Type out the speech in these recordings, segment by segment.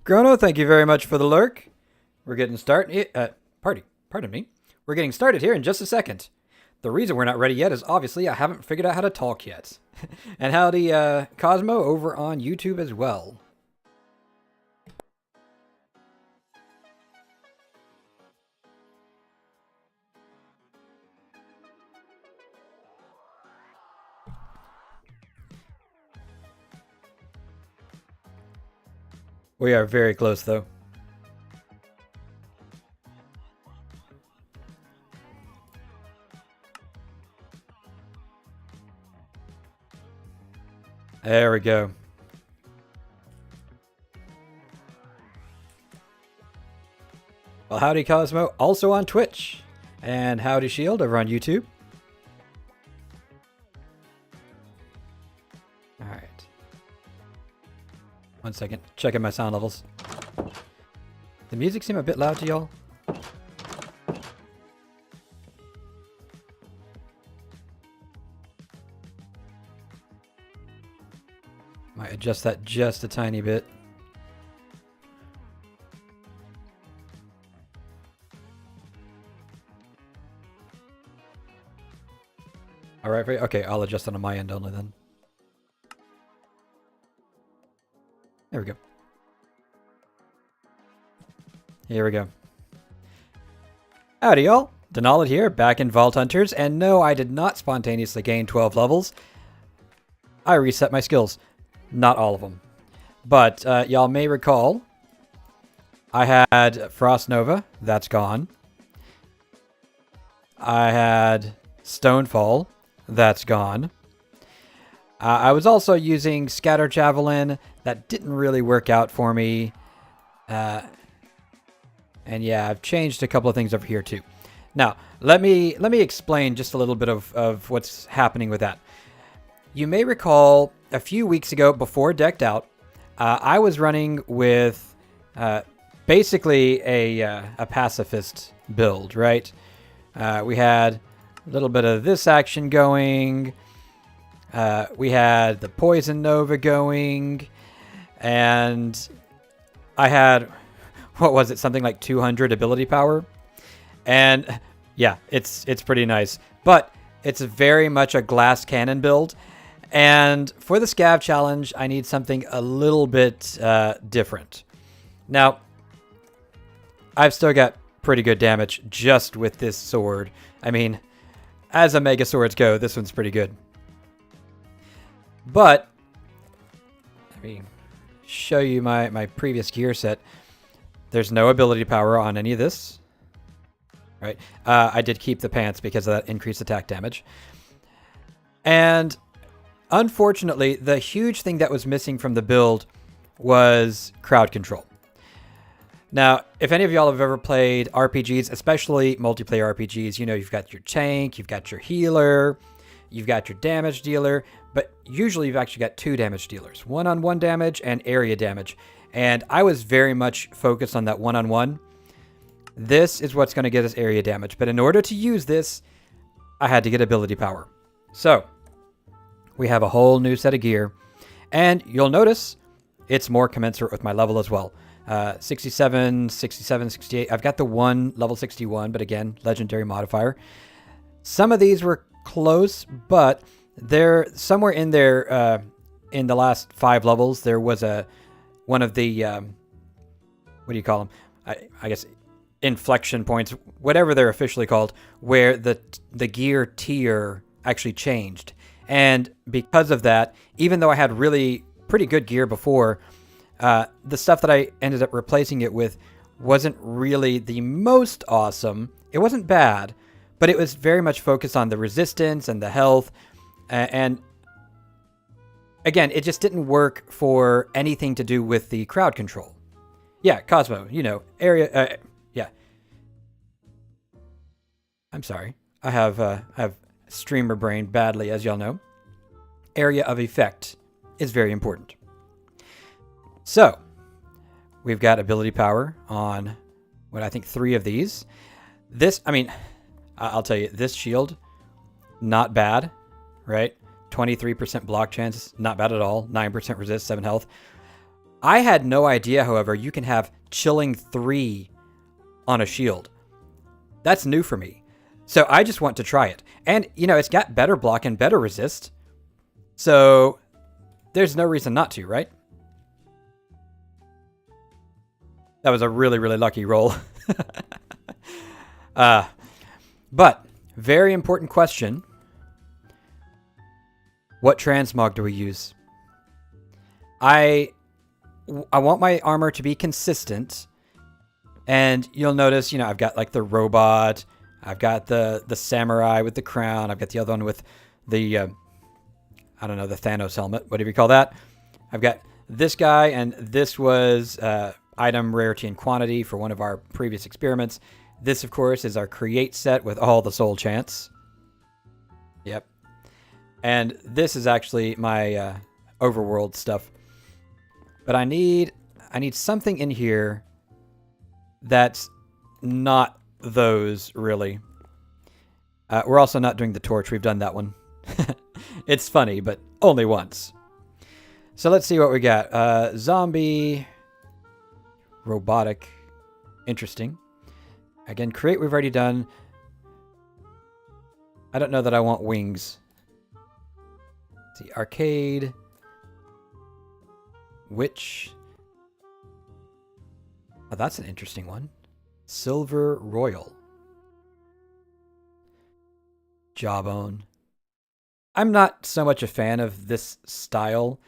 Chrono, thank you very much for the lurk. We're getting started. Pardon me. We're getting started here in just a second. The reason we're not ready yet is obviously I haven't figured out how to talk yet. And howdy, Cosmo over on YouTube as well. We are very close, though. There we go. Well, howdy, Cosmo, also on Twitch. And howdy, Shield, over on YouTube. Alright. 1 second. Checking my sound levels. The music seem a bit loud to y'all? Might adjust that just a tiny bit. Alright, okay, I'll adjust it on my end only then. There we go. Here we go. Howdy, y'all. Denali here, back in Vault Hunters, and no, I did not spontaneously gain 12 levels. I reset my skills. Not all of them. But y'all may recall, I had Frost Nova. That's gone. I had Stonefall. That's gone. I was also using Scatter Javelin. That didn't really work out for me. And yeah, I've changed a couple of things over here too. Now, let me explain just a little bit of what's happening with that. You may recall a few weeks ago, before Decked Out, I was running with basically a pacifist build, right? We had a little bit of this action going. We had the Poison Nova going. And I had, what was it, something like 200 ability power. And yeah, it's pretty nice. But it's very much a glass cannon build. And for the Scav challenge, I need something a little bit different. Now, I've still got pretty good damage just with this sword. I mean, as a Mega Swords go, this one's pretty good. But, let me show you my previous gear set. There's no ability power on any of this. Right? I did keep the pants because of that increased attack damage. And unfortunately, the huge thing that was missing from the build was crowd control. Now, if any of y'all have ever played RPGs, especially multiplayer RPGs, you know you've got your tank, you've got your healer, you've got your damage dealer, but usually you've actually got two damage dealers, one-on-one damage and area damage. And I was very much focused on that one-on-one. This is what's going to get us area damage. But in order to use this, I had to get ability power. So, we have a whole new set of gear. And you'll notice it's more commensurate with my level as well. 67, 67, 68. I've got the one level 61, but again, legendary modifier. Some of these were close, but they're somewhere in there. In the last 5 levels, there was one of the what do you call them? I guess inflection points, whatever they're officially called, where the gear tier actually changed. And because of that, even though I had really pretty good gear before, the stuff that I ended up replacing it with wasn't really the most awesome. It wasn't bad, but it was very much focused on the resistance and the health. And again, it just didn't work for anything to do with the crowd control. Yeah, Cosmo, you know, area... yeah. I'm sorry. I have streamer brain badly, as y'all know. Area of effect is very important. So, we've got ability power on, what I think, 3 of these. This, I mean, I'll tell you, this shield, not bad, right? 23% block chance, not bad at all. 9% resist, 7 health. I had no idea, however, you can have chilling 3 on a shield. That's new for me. So I just want to try it. And, you know, it's got better block and better resist. So there's no reason not to, right? That was a really, really lucky roll. But, very important question. What transmog do we use? I want my armor to be consistent. And you'll notice, you know, I've got like the robot. I've got the samurai with the crown. I've got the other one with the, I don't know, the Thanos helmet. Whatever you call that. I've got this guy, and this was item rarity and quantity for one of our previous experiments. This, of course, is our create set with all the soul chants. Yep. And this is actually my overworld stuff. But I need something in here that's not those, really. We're also not doing the torch. We've done that one. It's funny, but only once. So let's see what we got. Zombie. Robotic. Interesting. Again, create we've already done. I don't know that I want wings. Let's see, arcade. Witch. Oh, that's an interesting one. Silver Royal. Jawbone. I'm not so much a fan of this style.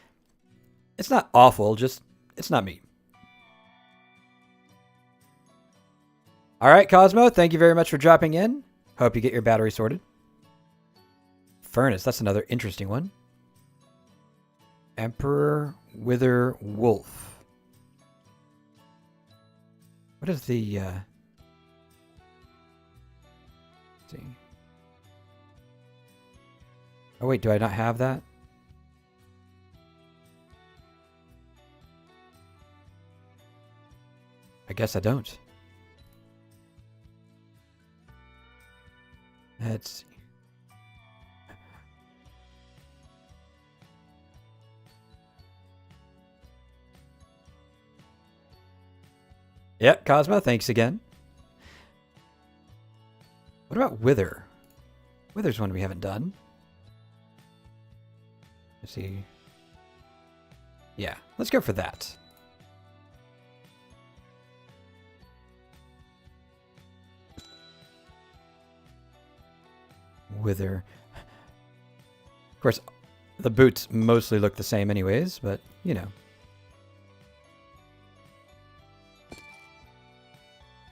It's not awful, just it's not me. All right, Cosmo, thank you very much for dropping in. Hope you get your battery sorted. Furnace, that's another interesting one. Emperor Wither Wolf. What is the... let's see. Oh, wait, do I not have that? I guess I don't. Let's see. Yep, Cosmo, thanks again. What about Wither? Wither's one we haven't done. Let's see. Yeah, let's go for that. Wither. Of course, the boots mostly look the same anyways, but, you know.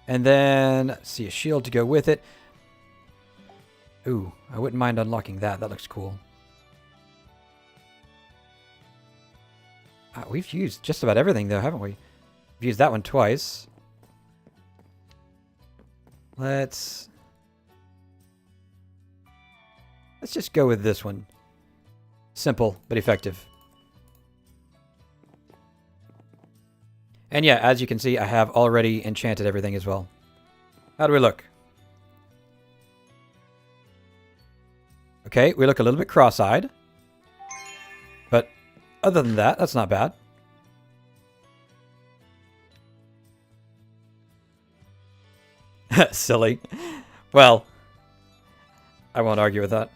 And then, let's see, a shield to go with it. Ooh, I wouldn't mind unlocking that. That looks cool. We've used just about everything, though, haven't we? We've used that one twice. Let's just go with this one. Simple, but effective. And yeah, as you can see, I have already enchanted everything as well. How do we look? Okay, we look a little bit cross-eyed. But other than that, that's not bad. Silly. Well, I won't argue with that.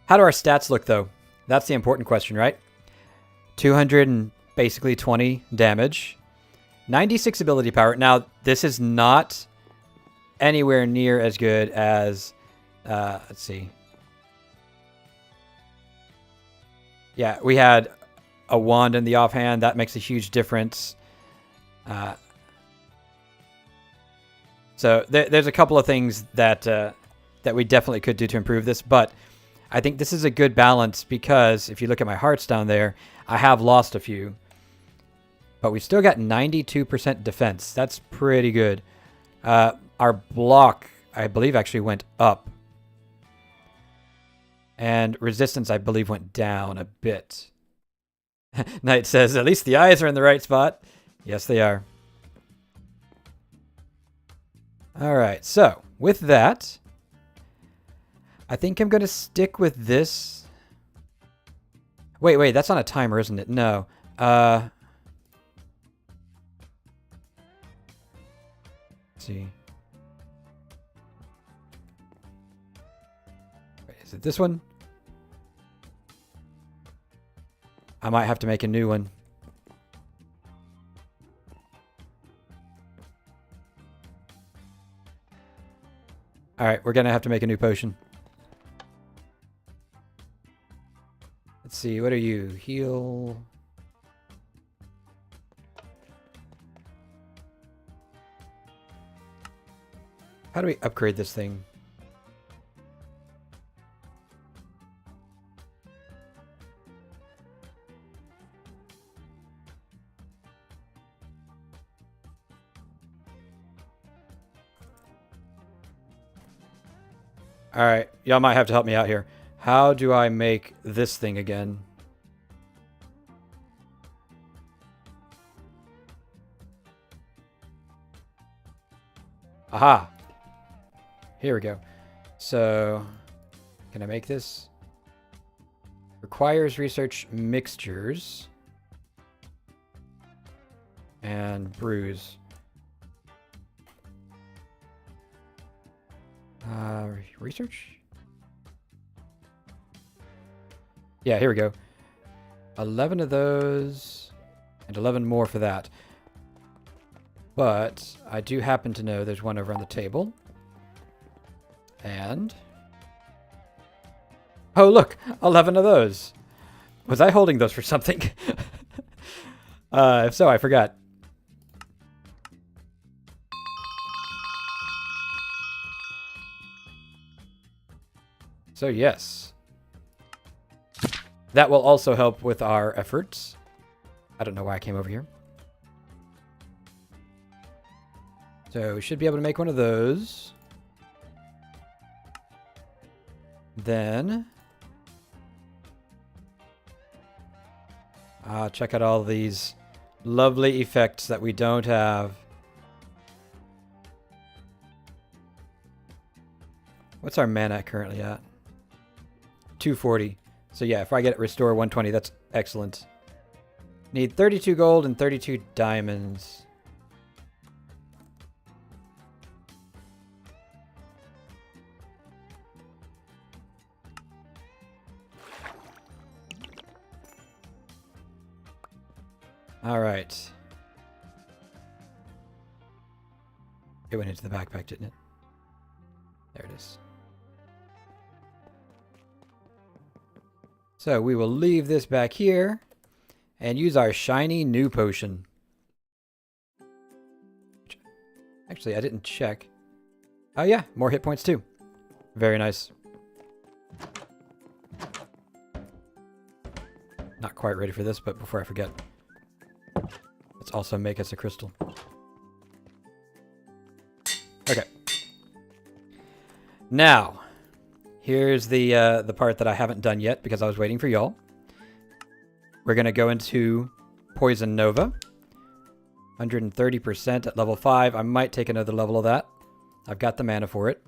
How do our stats look, though? That's the important question, right? 200 and basically 20 damage. 96 ability power. Now, this is not anywhere near as good as... let's see. Yeah, we had a wand in the offhand. That makes a huge difference. So there's a couple of things that that we definitely could do to improve this, but I think this is a good balance because if you look at my hearts down there, I have lost a few. But we still got 92% defense. That's pretty good. Our block, I believe, actually went up. And resistance, I believe, went down a bit. Knight says, at least the eyes are in the right spot. Yes, they are. All right, so with that, I think I'm going to stick with this. Wait, that's on a timer, isn't it? No. see. Wait, is it this one? I might have to make a new one. Alright, we're gonna have to make a new potion. Let's see, what are you? Heal. How do we upgrade this thing? Alright, y'all might have to help me out here. How do I make this thing again? Aha! Here we go. So, can I make this? Requires research mixtures. And brews. Research? Yeah, here we go. 11 of those, and 11 more for that. But I do happen to know there's one over on the table. And... oh, look! 11 of those! Was I holding those for something? If so, I forgot. So yes, that will also help with our efforts. I don't know why I came over here. So we should be able to make one of those. Then, check out all these lovely effects that we don't have. What's our mana currently at? 240. So yeah, if I get it restore 120, that's excellent. Need 32 gold and 32 diamonds. All right. It went into the backpack, didn't it? There it is. So we will leave this back here and use our shiny new potion. Actually, I didn't check. Oh yeah, more hit points too. Very nice. Not quite ready for this, but before I forget, let's also make us a crystal. Okay. Now, here's the part that I haven't done yet because I was waiting for y'all. We're going to go into Poison Nova. 130% at level 5. I might take another level of that. I've got the mana for it.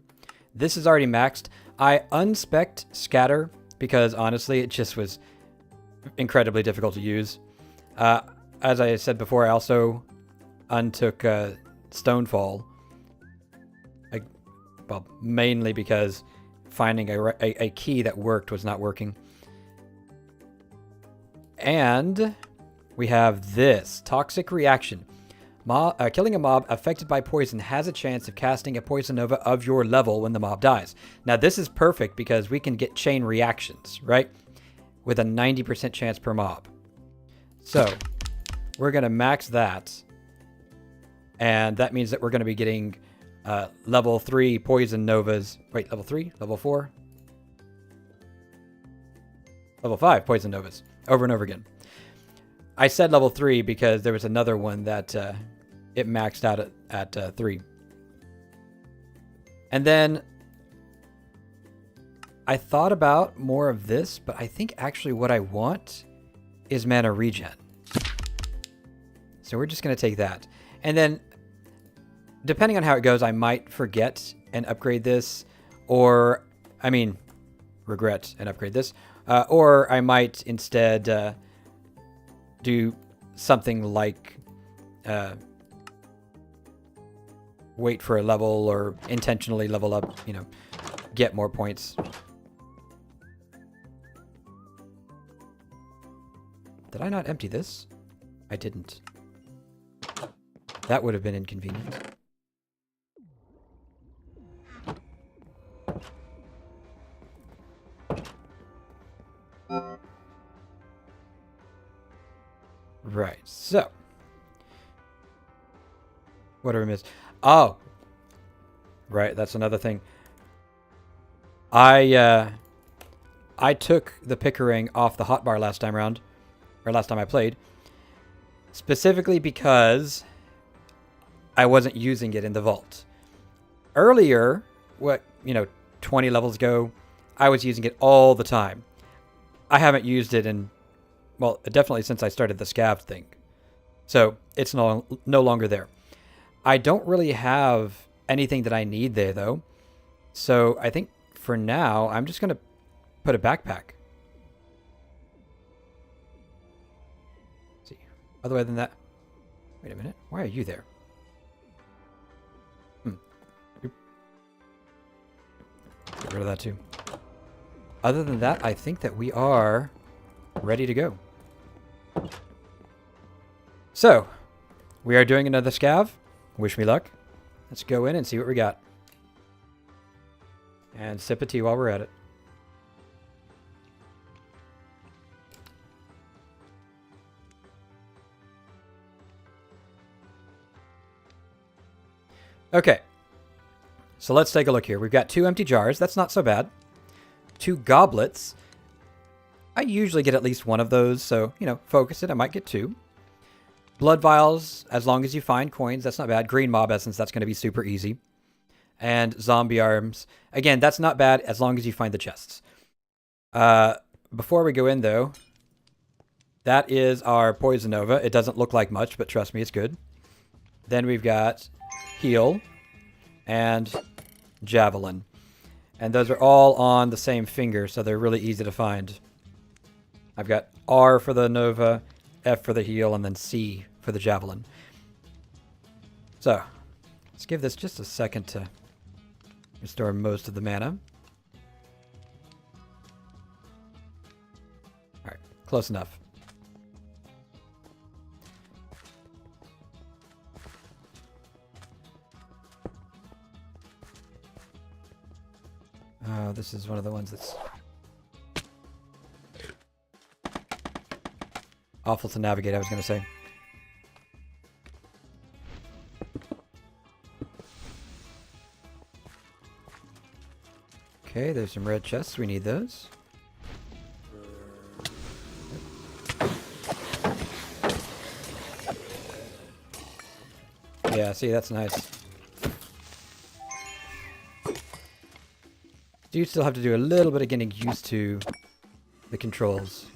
This is already maxed. I unspec'd Scatter because honestly it just was incredibly difficult to use. As I said before, I also untook Stonefall. Well, mainly because finding a key that worked was not working. And we have this Toxic Reaction. Killing a mob affected by poison has a chance of casting a Poison Nova of your level when the mob dies. Now this is perfect because we can get chain reactions, right? With a 90% chance per mob. So we're going to max that. And that means that we're going to be getting level 3 Poison Novas. Wait, level 3? Level 4? Level 5 Poison Novas. Over and over again. I said level 3 because there was another one that it maxed out at 3. And then I thought about more of this, but I think actually what I want is mana regen. So we're just going to take that. And then depending on how it goes, I might forget and upgrade this, or, I mean, regret and upgrade this, or I might instead do something like wait for a level or intentionally level up, you know, get more points. Did I not empty this? I didn't. That would have been inconvenient. Right, so. What did I miss? Oh! Right, that's another thing. I took the Pickering off the hotbar last time around. Or last time I played. Specifically because I wasn't using it in the vault. Earlier, 20 levels ago, I was using it all the time. I haven't used it in, well, definitely since I started the Scav thing. So, it's no longer there. I don't really have anything that I need there, though. So, I think for now, I'm just going to put a backpack. Let's see. Other than that... Wait a minute. Why are you there? Get rid of that too. Other than that, I think that we are ready to go. So, we are doing another Scav. Wish me luck. Let's go in and see what we got. And sip a tea while we're at it. Okay. So let's take a look here. We've got 2 empty jars. That's not so bad. 2 goblets. I usually get at least 1 of those, so, focus it. I might get 2. Blood vials, as long as you find coins, that's not bad. Green mob essence, that's going to be super easy. And zombie arms. Again, that's not bad as long as you find the chests. Before we go in, though, that is our Poison Nova. It doesn't look like much, but trust me, it's good. Then we've got Heal and Javelin. And those are all on the same finger, so they're really easy to find. I've got R for the Nova, F for the Heal, and then C for the Javelin. So, let's give this just a second to restore most of the mana. Alright, close enough. Oh, this is one of the ones that's awful to navigate, I was going to say. Okay, there's some red chests. We need those. Yeah, see, that's nice. Do still have to do a little bit of getting used to the controls.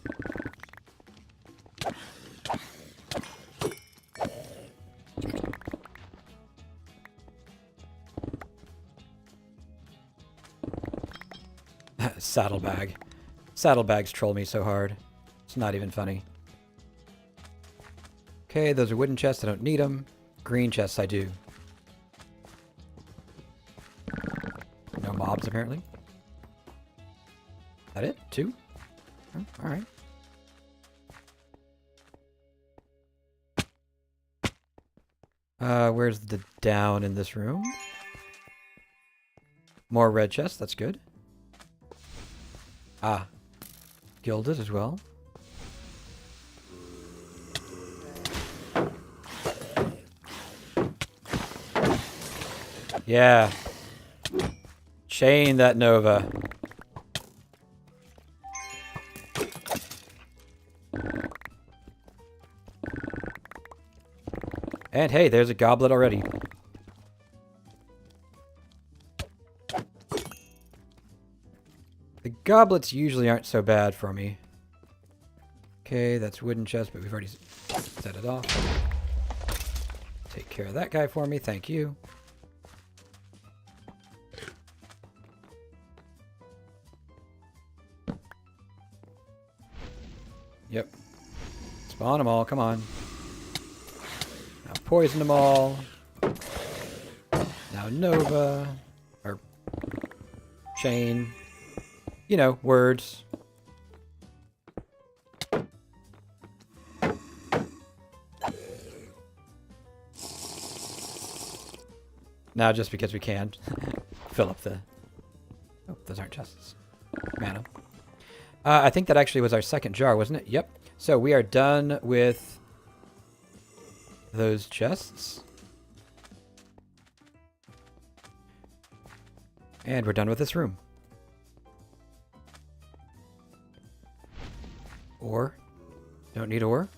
Saddlebag. Saddlebags troll me so hard. It's not even funny. Okay, those are wooden chests. I don't need them. Green chests I do. No mobs, apparently. That it? 2? Oh, alright. Where's the down in this room? More red chests, that's good. Ah. Gilded as well. Yeah. Chain that Nova. And hey, there's a goblet already. The goblets usually aren't so bad for me. Okay, that's wooden chest, but we've already set it off. Take care of that guy for me, thank you. Yep. Spawn them all, come on. Now poison them all. Now Nova, or chain, you know, words. Now just because we can, fill up the... Oh, those aren't chests. Mana. I think that actually was our second jar, wasn't it? Yep. So we are done with those chests. And we're done with this room. Ore. Don't need ore.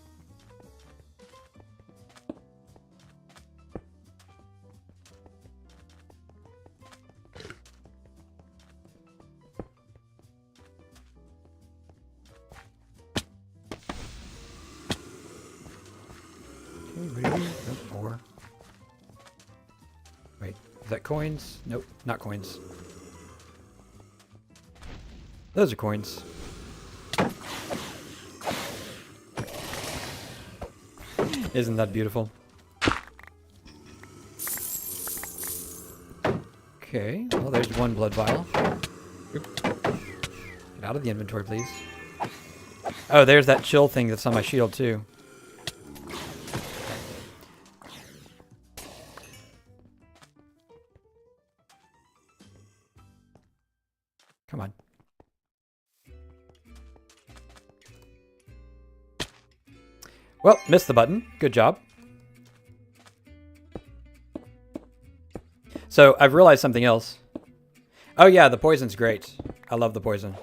Nope, ore. Wait, is that coins? Nope, not coins. Those are coins. Isn't that beautiful? Okay, well there's one blood vial. Oop. Get out of the inventory, please. Oh, there's that chill thing that's on my shield too. Come on. Well, missed the button. Good job. So, I've realized something else. Oh yeah, the poison's great. I love the poison.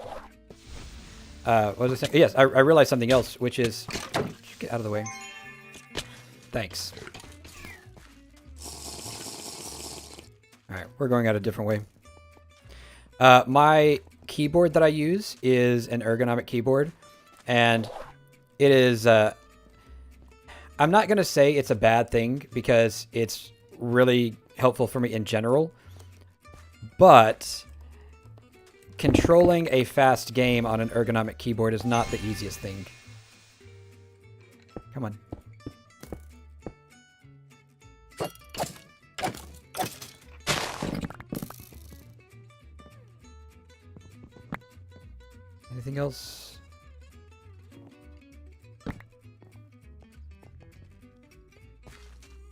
What was I saying? Yes, I realized something else, which is... Get out of the way. Thanks. Alright, we're going out a different way. My keyboard that I use is an ergonomic keyboard, and it is... I'm not going to say it's a bad thing, because it's really helpful for me in general, but controlling a fast game on an ergonomic keyboard is not the easiest thing. Come on. Anything else?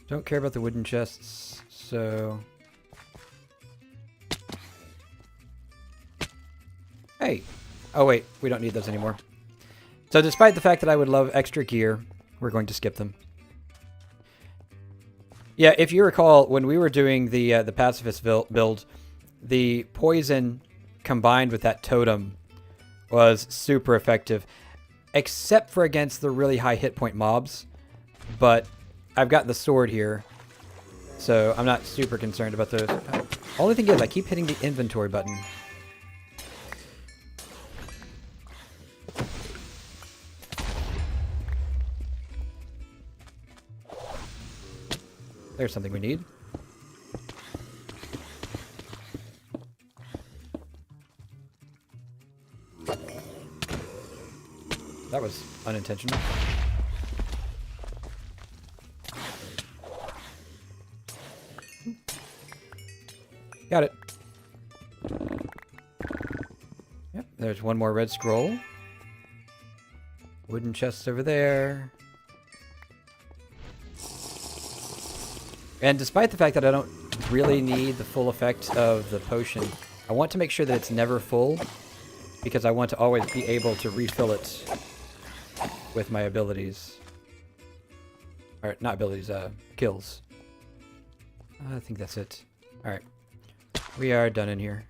Don't care about the wooden chests, so... Hey! Oh wait, we don't need those anymore. So despite the fact that I would love extra gear, we're going to skip them. Yeah, if you recall, when we were doing the pacifist build, the poison combined with that totem was super effective, except for against the really high hit point mobs. But I've got the sword here, so I'm not super concerned about those. Only thing is, I keep hitting the inventory button. There's something we need. That was unintentional. Got it. Yep, there's one more red scroll. Wooden chests over there. And despite the fact that I don't really need the full effect of the potion, I want to make sure that it's never full, because I want to always be able to refill it with my abilities. Or, not abilities, kills. I think that's it. Alright. We are done in here.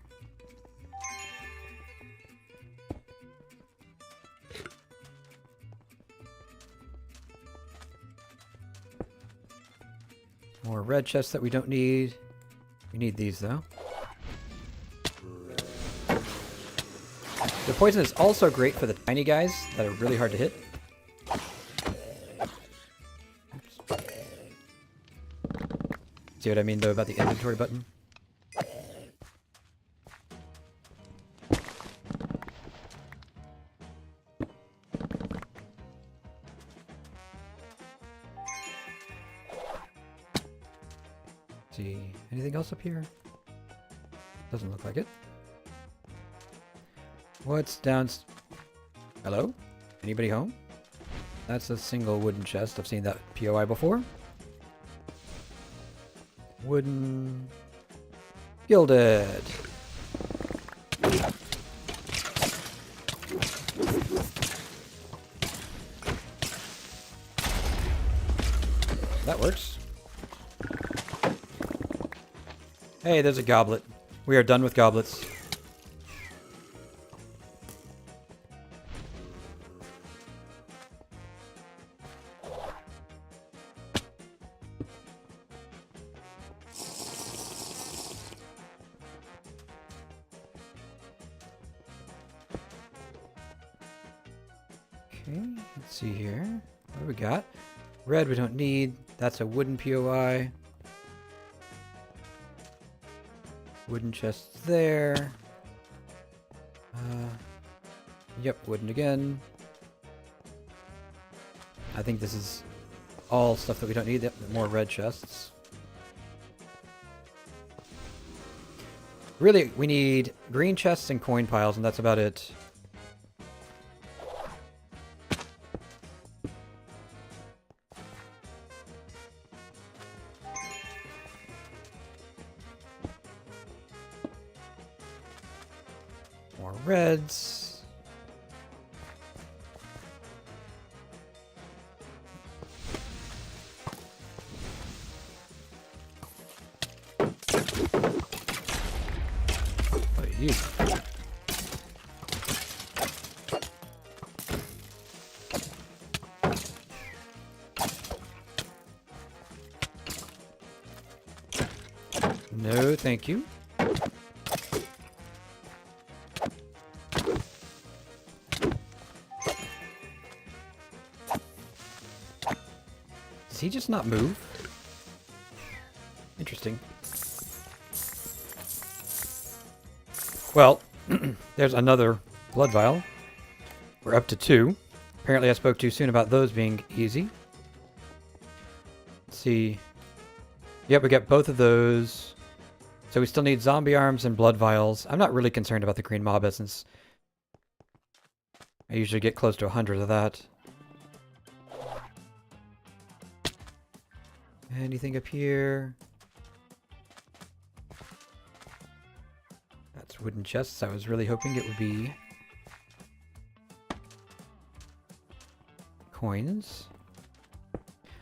More red chests that we don't need. We need these, though. The poison is also great for the tiny guys that are really hard to hit. Oops. See what I mean, though, about the inventory button? see. Anything else up here? Doesn't look like it. What's down? Hello? Anybody home? That's a single wooden chest. I've seen that POI before. Wooden... Gilded. That works. Hey, there's a goblet. We are done with goblets. Okay, let's see here. What do we got? Red we don't need. That's a wooden POI. Wooden chest there. Yep, wooden again. I think this is all stuff that we don't need. Yep, more red chests. Really, we need green chests and coin piles, and that's about it. More reds. What are you? No, thank you. Does he just not move? Interesting. Well, there's another blood vial. We're up to 2. Apparently I spoke too soon about those being easy. Let's see. Yep, we got both of those. So we still need zombie arms and blood vials. I'm not really concerned about the green mob essence. I usually get close to 100 of that. Anything up here? That's wooden chests. I was really hoping it would be coins.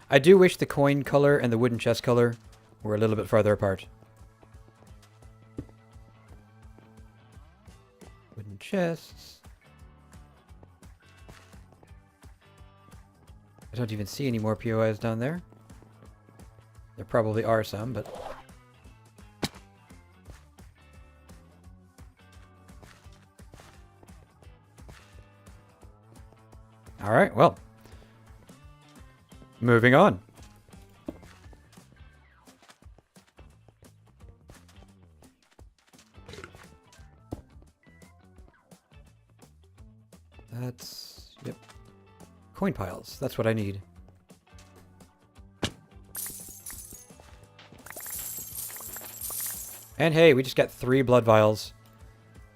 I do wish the coin color and the wooden chest color were a little bit farther apart. Wooden chests. I don't even see any more POIs down there. There probably are some, but... Alright, well. Moving on. That's... Yep. Coin piles. That's what I need. And hey, we just got 3 blood vials.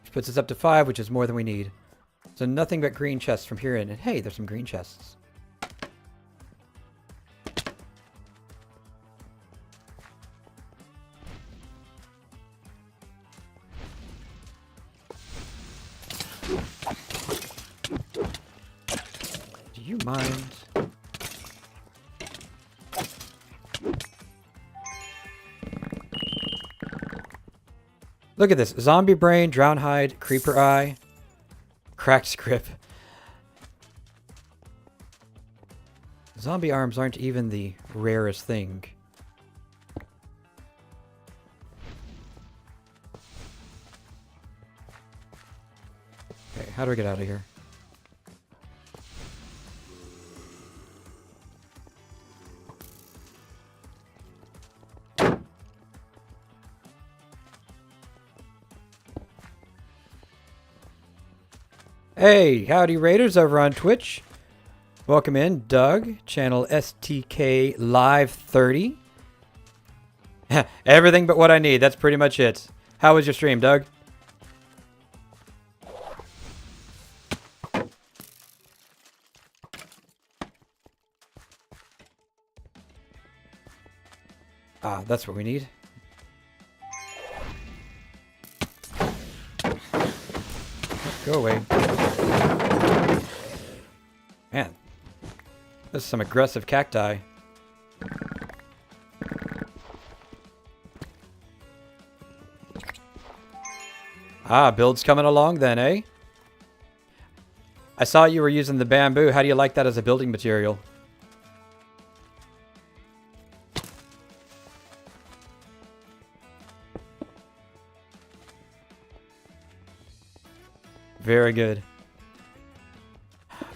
Which puts us up to 5, which is more than we need. So nothing but green chests from here in. And hey, there's some green chests. Do you mind? Look at this. Zombie brain, drown hide, creeper eye, cracked script. Zombie arms aren't even the rarest thing. Okay, how do I get out of here? Hey, howdy raiders over on Twitch. Welcome in, Doug, channel STK Live 30. Everything but what I need. That's pretty much it. How was your stream, Doug? Ah, that's what we need. Go away. Man, this is some aggressive cacti. Ah, build's coming along then, eh? I saw you were using the bamboo. How do you like that as a building material? Very good.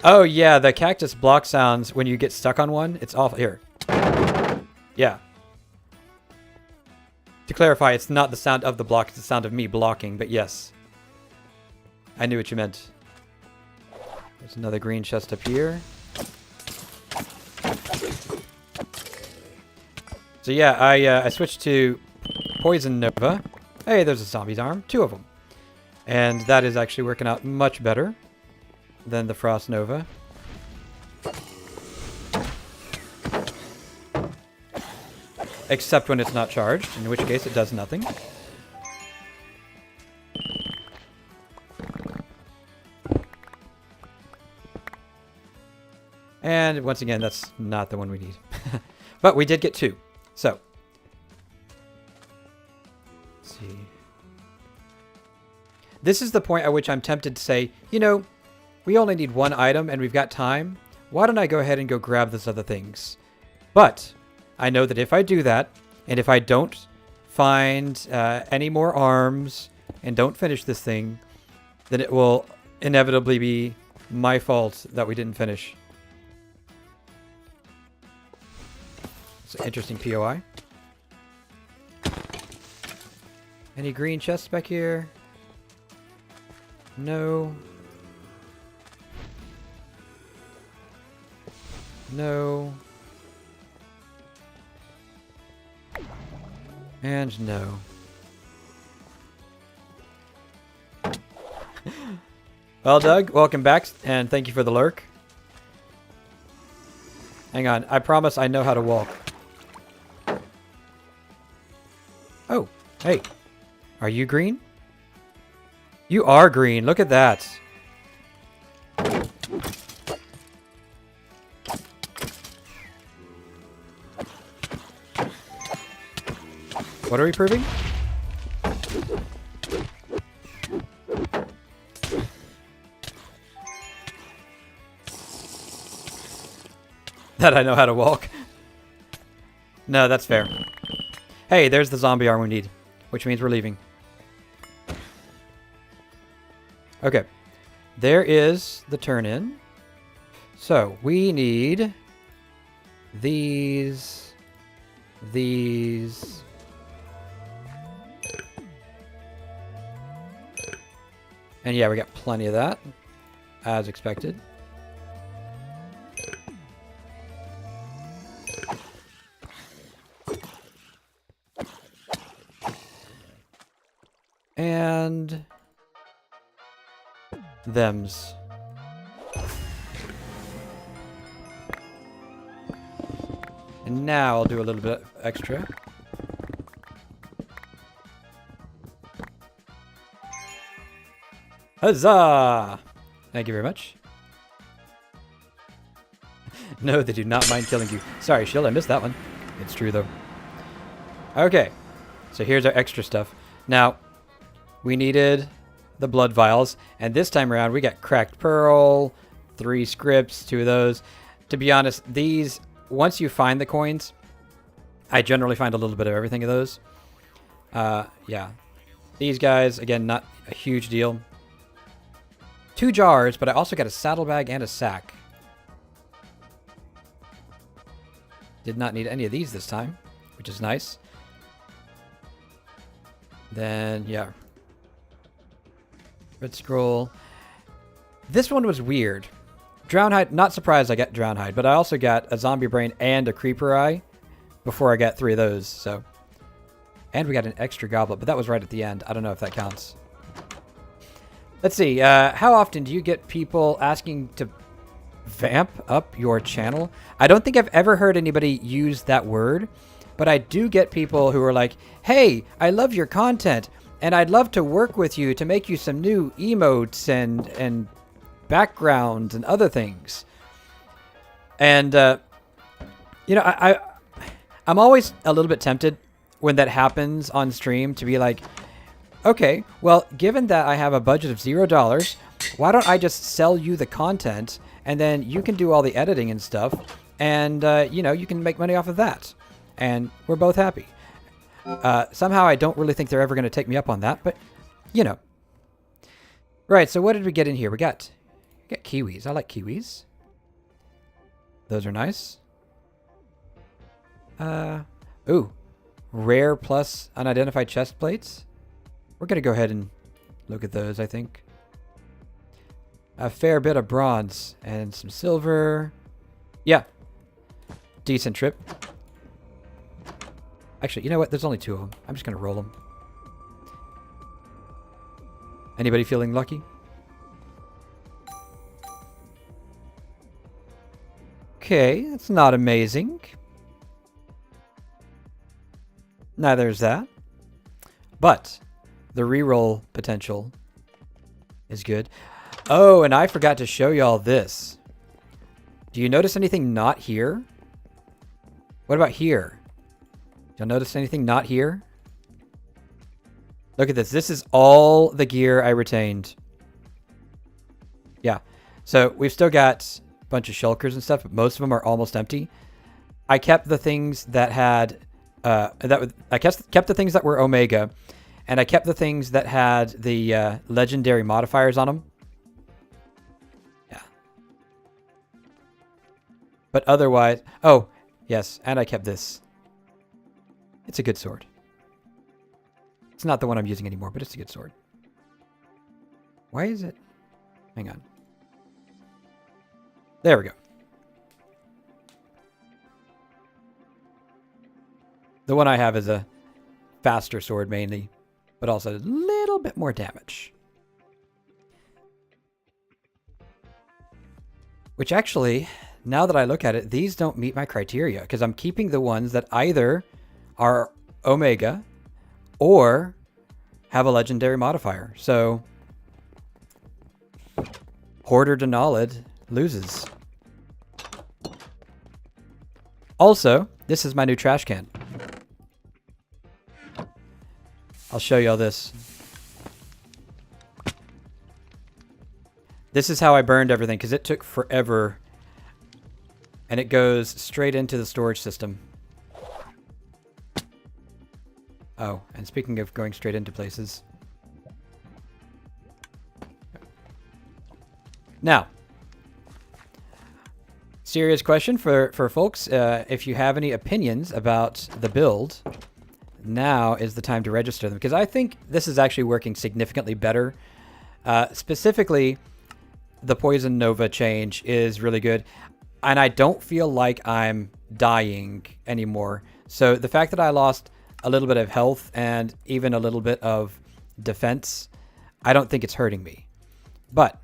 Oh, yeah, the cactus block sounds when you get stuck on one. It's awful. Here. Yeah. To clarify, it's not the sound of the block, it's the sound of me blocking, but yes. I knew what you meant. There's another green chest up here. So yeah, I switched to Poison Nova. Hey, there's a zombie's arm. 2 of them. And that is actually working out much better than the Frost Nova. Except when it's not charged, in which case it does nothing. And once again, that's not the one we need. But we did get 2. So. Let's see. This is the point at which I'm tempted to say, you know, we only need 1 item and we've got time. Why don't I go ahead and go grab those other things? But I know that if I do that, and if I don't find any more arms and don't finish this thing, then it will inevitably be my fault that we didn't finish. It's an interesting POI. Any green chests back here? No. No. And no. Well, Doug, welcome back, and thank you for the lurk. Hang on, I promise I know how to walk. Oh, hey. Are you green? You are green. Look at that. What are we proving? That I know how to walk. No, that's fair. Hey, there's the zombie arm we need, which means we're leaving. Okay, there is the turn-in. So, we need these, and yeah, we got plenty of that, as expected. And thems. And now I'll do a little bit extra. Huzzah! Thank you very much. No, they do not mind killing you. Sorry, Shield, I missed that one. It's true, though. Okay, so here's our extra stuff. Now, we needed the blood vials, and this time around we got cracked pearl, 3 scripts, 2 of those. To be honest, these, once you find the coins, I generally find a little bit of everything of those. Yeah. These guys, again, not a huge deal. 2 jars, but I also got a saddlebag and a sack. Did not need any of these this time, which is nice. Then, yeah. Red scroll. This one was weird. Drownhide, not surprised I got Drownhide, but I also got a zombie brain and a creeper eye before I got 3 of those, so And we got an extra goblet, but that was right at the end. I don't know if that counts. Let's see. How often do you get people asking to vamp up your channel? I don't think I've ever heard anybody use that word, but I do get people who are like, hey, I love your content, and I'd love to work with you to make you some new emotes and backgrounds and other things. And, you know, I'm always a little bit tempted when that happens on stream to be like, okay, well, given that I have a budget of $0, why don't I just sell you the content and then you can do all the editing and stuff and, you know, you can make money off of that. And we're both happy. Somehow I don't really think they're ever going to take me up on that, but, you know. Right, so what did we get in here? We got kiwis. I like kiwis. Those are nice. Ooh. Rare plus unidentified chest plates. We're going to go ahead and look at those, I think. A fair bit of bronze and some silver. Yeah. Decent trip. Actually, you know what? There's only 2 of them. I'm just going to roll them. Anybody feeling lucky? Okay, that's not amazing. Neither is that. But the reroll potential is good. Oh, and I forgot to show y'all this. Do you notice anything not here? What about here? Y'all notice anything not here? Look at this. This is all the gear I retained. Yeah. So we've still got a bunch of shulkers and stuff, but most of them are almost empty. I kept the things that had... I kept the things that were Omega, and I kept the things that had the legendary modifiers on them. Yeah. But otherwise... Oh, yes, and I kept this. It's a good sword. It's not the one I'm using anymore, but it's a good sword. Why is it... Hang on. There we go. The one I have is a faster sword mainly, but also a little bit more damage. Which actually, now that I look at it, these don't meet my criteria because I'm keeping the ones that either are Omega or have a legendary modifier. So, Hoarder Denalid loses. Also, this is my new trash can. I'll show you all this. This is how I burned everything because it took forever. And it goes straight into the storage system. Oh, and speaking of going straight into places. Now, serious question for folks. If you have any opinions about the build, now is the time to register them. Because I think this is actually working significantly better. Specifically, the Poison Nova change is really good. And I don't feel like I'm dying anymore. So the fact that I lost a little bit of health and even a little bit of defense, I don't think it's hurting me. But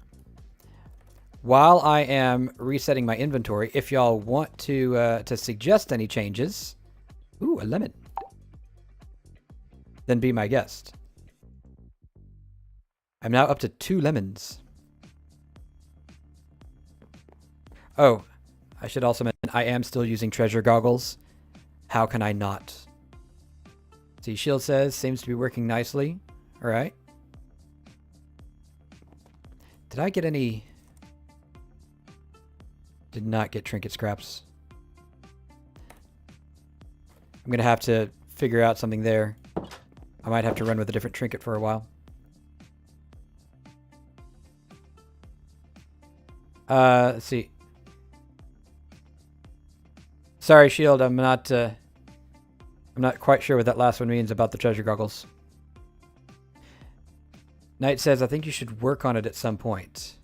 while I am resetting my inventory, if y'all want to suggest any changes, ooh, a lemon, then be my guest. I'm now up to 2 lemons. Oh, I should also mention I am still using treasure goggles. How can I not? See, Shield says, seems to be working nicely. All right. Did I get any... Did not get trinket scraps. I'm going to have to figure out something there. I might have to run with a different trinket for a while. Let's see. Sorry, Shield, I'm not quite sure what that last one means about the treasure goggles. Knight says, I think you should work on it at some point.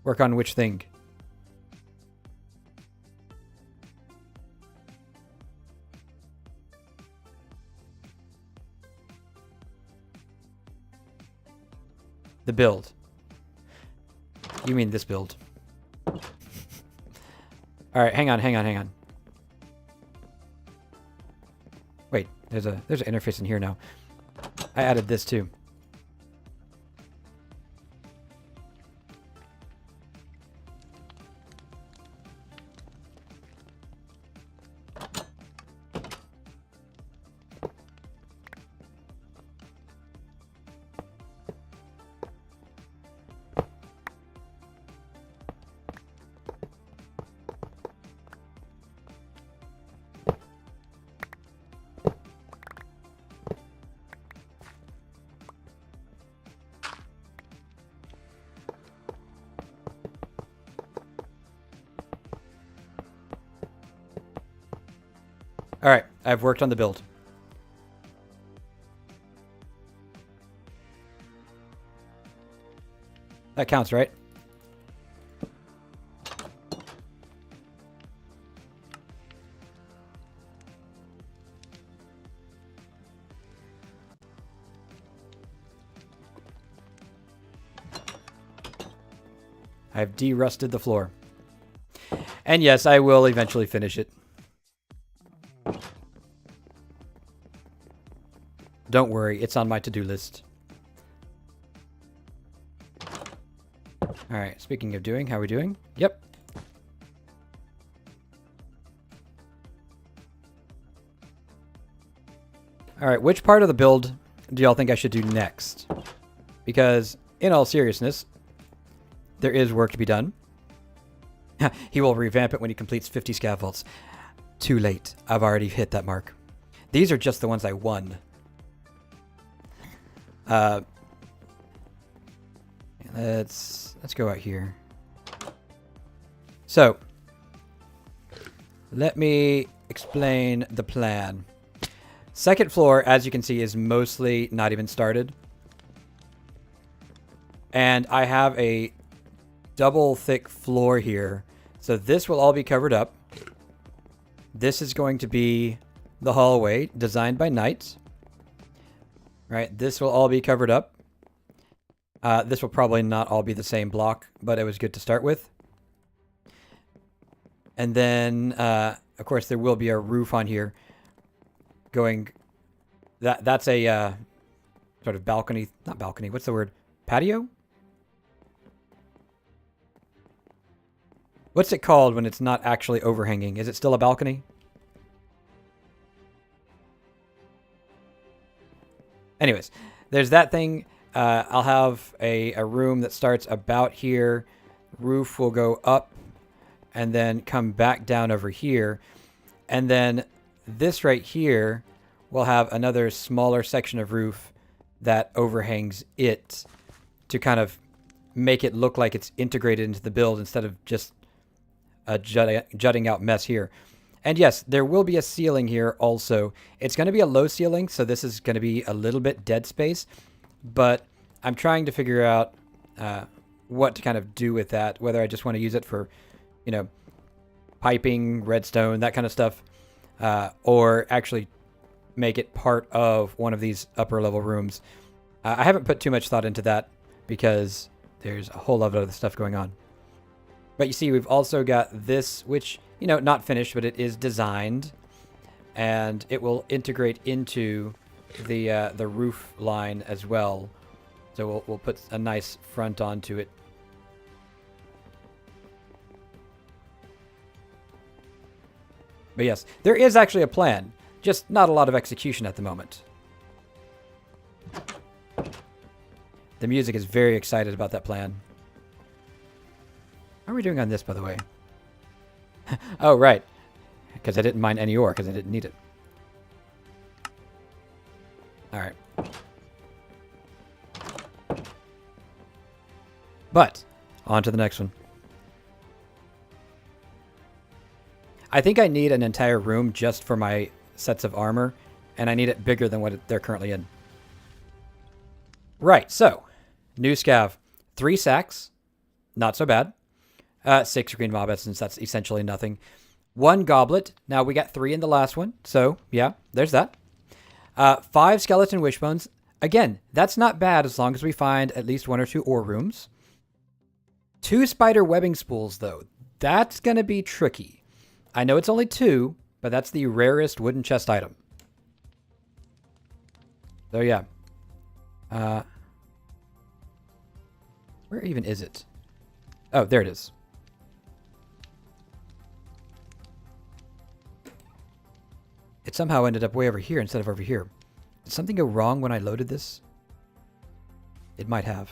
Work on which thing? The build. You mean this build. Alright, hang on. Wait, there's an interface in here now. I added this too. All right, I've worked on the build. That counts, right? I've de-rusted the floor. And yes, I will eventually finish it. Don't worry, it's on my to-do list. Alright, speaking of doing, how are we doing? Yep. Alright, which part of the build do y'all think I should do next? Because, in all seriousness, there is work to be done. He will revamp it when he completes 50 scav vaults. Too late. I've already hit that mark. These are just the ones I won. Let's go out here. So, let me explain the plan. Second floor, as you can see, is mostly not even started. And I have a double thick floor here. So this will all be covered up. This is going to be the hallway designed by Knight. Right, this will all be covered up. This will probably not all be the same block, but it was good to start with. And then, of course, there will be a roof on here going... That's a sort of balcony... Not balcony, what's the word? Patio? What's it called when it's not actually overhanging? Is it still a balcony? Anyways, there's that thing. I'll have a room that starts about here. Roof will go up and then come back down over here. And then this right here will have another smaller section of roof that overhangs it to kind of make it look like it's integrated into the build instead of just a jutting out mess here. And yes, there will be a ceiling here also. It's going to be a low ceiling, so this is going to be a little bit dead space. But I'm trying to figure out what to kind of do with that, whether I just want to use it for, you know, piping, redstone, that kind of stuff, or actually make it part of one of these upper level rooms. I haven't put too much thought into that because there's a whole lot of other stuff going on. But you see, we've also got this, which, you know, not finished, but it is designed, and it will integrate into the roof line as well. So we'll put a nice front onto it. But yes, there is actually a plan, just not a lot of execution at the moment. The music is very excited about that plan. How are we doing on this, by the way? Oh, right. Because I didn't mine any ore, because I didn't need it. Alright. But, on to the next one. I think I need an entire room just for my sets of armor, and I need it bigger than what they're currently in. Right, so, new scav. 3 sacks. Not so bad. 6 green mob essence, that's essentially nothing. 1 goblet. Now, we got 3 in the last one, so, yeah, there's that. 5 skeleton wishbones. Again, that's not bad as long as we find at least 1 or 2 ore rooms. 2 spider webbing spools, though. That's going to be tricky. I know it's only 2, but that's the rarest wooden chest item. So yeah. Where even is it? Oh, there it is. It somehow ended up way over here instead of over here. Did something go wrong when I loaded this? It might have.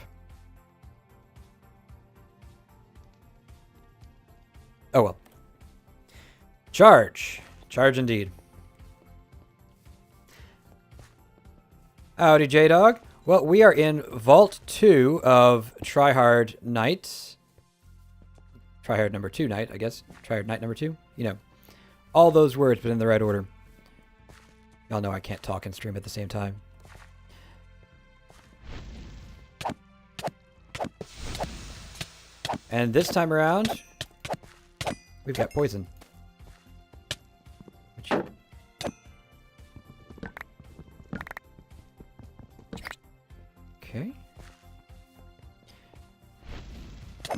Oh well. Charge. Charge indeed. Howdy, J-Dog. Well, we are in Vault 2 of Tryhard Night. Tryhard number 2 night, I guess. Tryhard night number 2. You know, all those words, but in the right order. Y'all know I can't talk and stream at the same time. And this time around, we've got poison. Okay.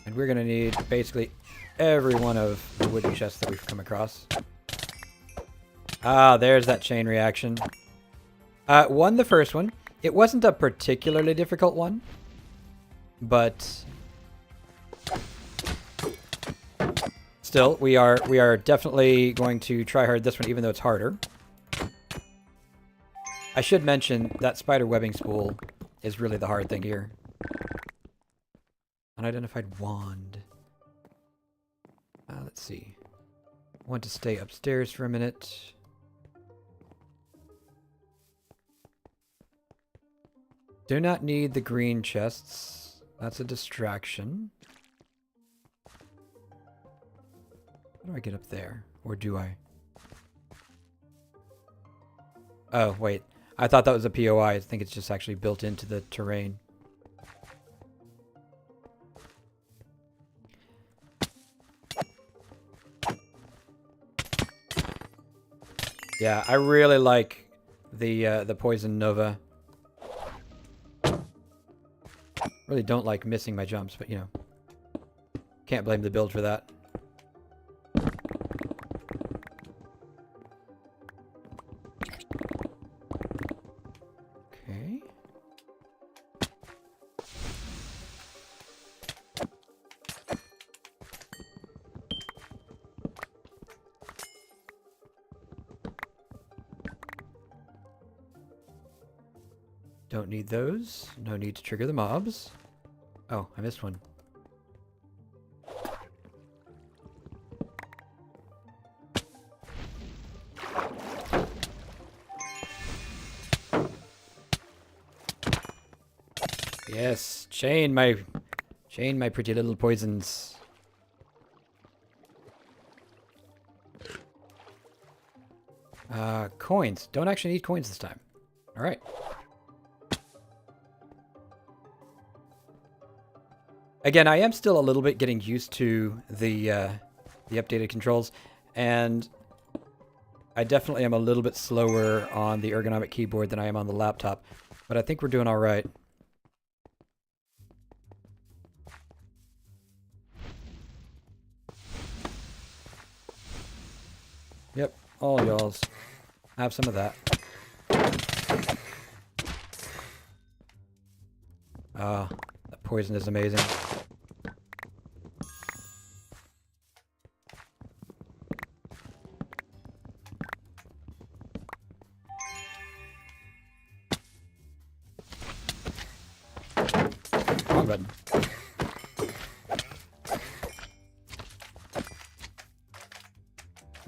And we're going to need basically every one of the wooden chests that we've come across. Ah, there's that chain reaction. Won the first one. It wasn't a particularly difficult one, but still, we are definitely going to try hard this one, even though it's harder. I should mention that spider webbing spool is really the hard thing here. Unidentified wand. Let's see. I want to stay upstairs for a minute. Do not need the green chests. That's a distraction. How do I get up there? Or do I? Oh, wait. I thought that was a POI. I think it's just actually built into the terrain. Yeah, I really like the Poison Nova. Really don't like missing my jumps, but you know, can't blame the build for that. Okay. Don't need those. No need to trigger the mobs. Oh, I missed one. Yes, chain my pretty little poisons. Coins. Don't actually need coins this time. All right. Again, I am still a little bit getting used to the updated controls, and I definitely am a little bit slower on the ergonomic keyboard than I am on the laptop, but I think we're doing all right. Yep, all y'alls. Have some of that. Ah, that poison is amazing. Wrong button.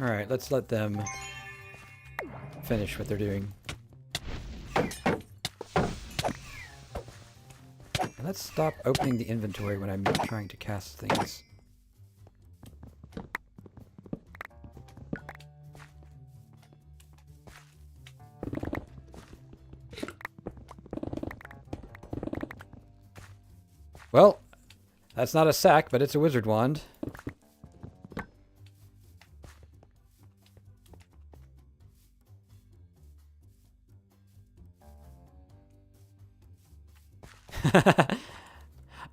All right, let's let them finish what they're doing. And let's stop opening the inventory when I'm trying to cast things. Well, that's not a sack, but it's a wizard wand.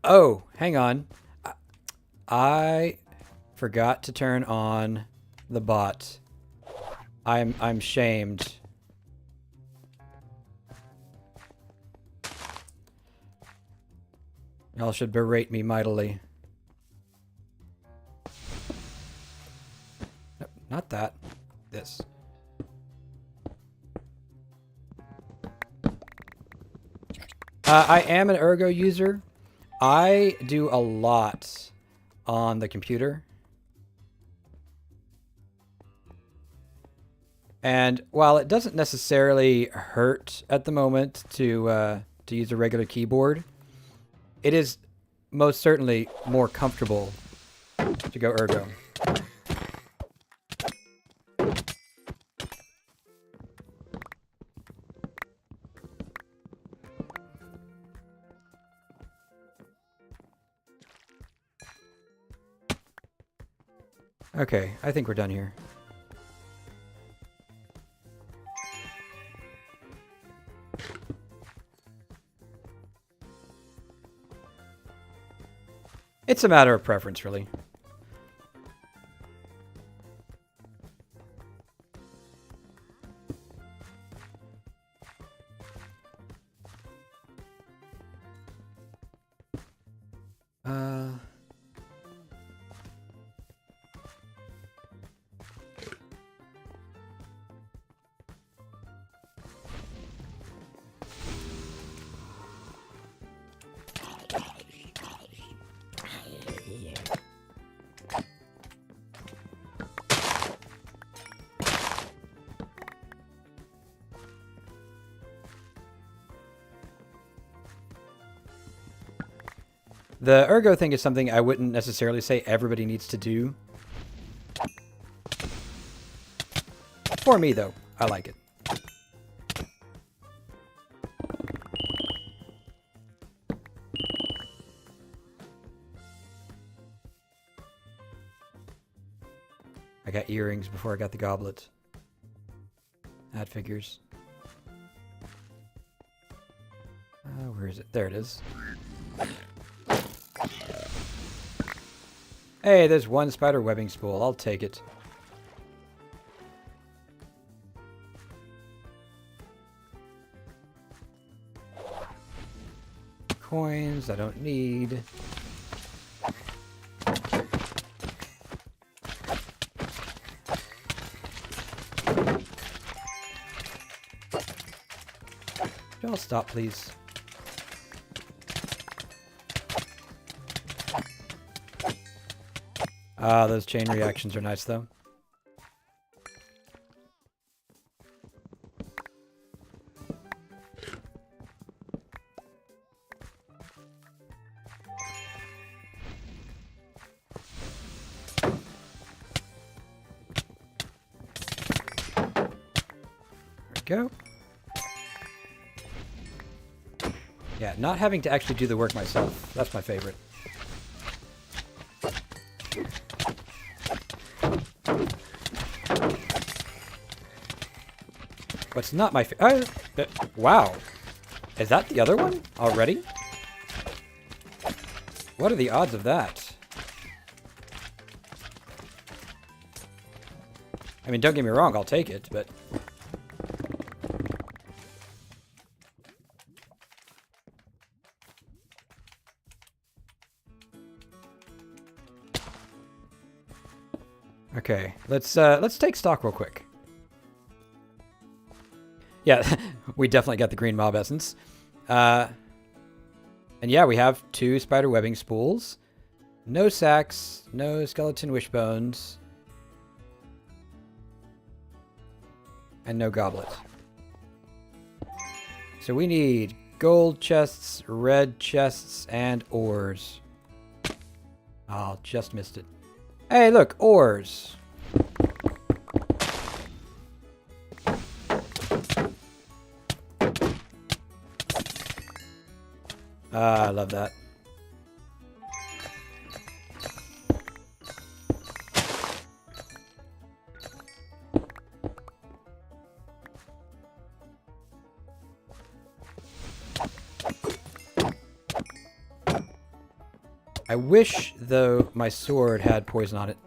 Oh, hang on. I forgot to turn on the bot. I'm shamed. Y'all should berate me mightily. No, not that. This. I am an Ergo user. I do a lot on the computer. And while it doesn't necessarily hurt at the moment to use a regular keyboard, it is most certainly more comfortable to go Ergo. Okay, I think we're done here. It's a matter of preference, really. The Ergo thing is something I wouldn't necessarily say everybody needs to do. For me, though, I like it. I got earrings before I got the goblet. That figures. Where is it? There it is. Hey, there's one spider webbing spool. I'll take it. Coins I don't need. Y'all stop, please. Ah, those chain reactions are nice, though. There we go. Yeah, not having to actually do the work myself. That's my favorite. What's not my wow. Is that the other one already? What are the odds of that? I mean, don't get me wrong, I'll take it, but... Okay, let's take stock real quick. Yeah, we definitely got the green mob essence. And yeah, we have 2 spider webbing spools. No sacks, no skeleton wishbones. And no goblet. So we need gold chests, red chests, and ores. Oh, just missed it. Hey, look, ores. Ah, I love that. I wish, though, my sword had poison on it.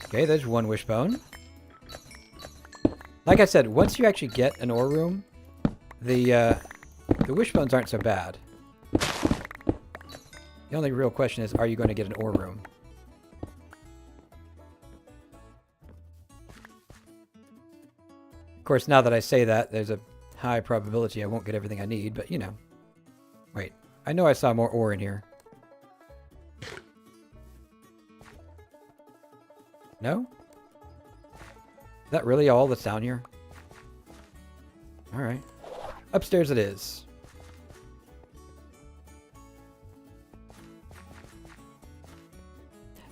Okay, there's one wishbone. Like I said, once you actually get an ore room, the wishbones aren't so bad. The only real question is, are you going to get an ore room? Of course, now that I say that, there's a high probability I won't get everything I need, but you know. Wait, I know I saw more ore in here. No? Is that really all that's down here? Alright. Upstairs it is.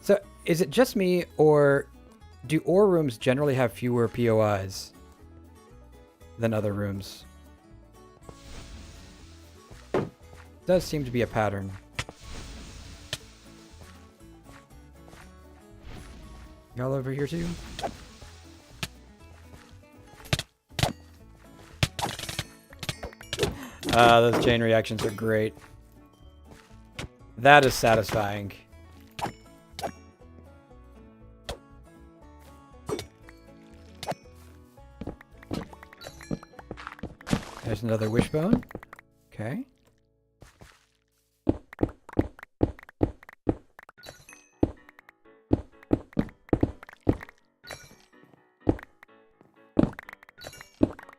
So, is it just me, or do ore rooms generally have fewer POIs than other rooms? Does seem to be a pattern. Y'all over here too? Those chain reactions are great. That is satisfying. There's another wishbone. Okay.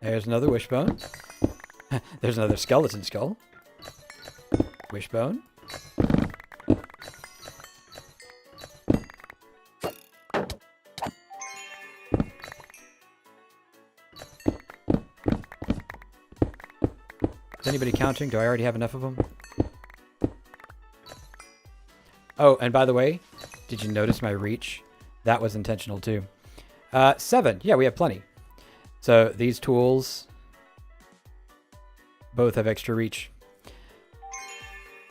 There's another wishbone. There's another skeleton skull. Wishbone. Is anybody counting? Do I already have enough of them? Oh, and by the way, did you notice my reach? That was intentional too. 7. Yeah, we have plenty. So these tools both have extra reach.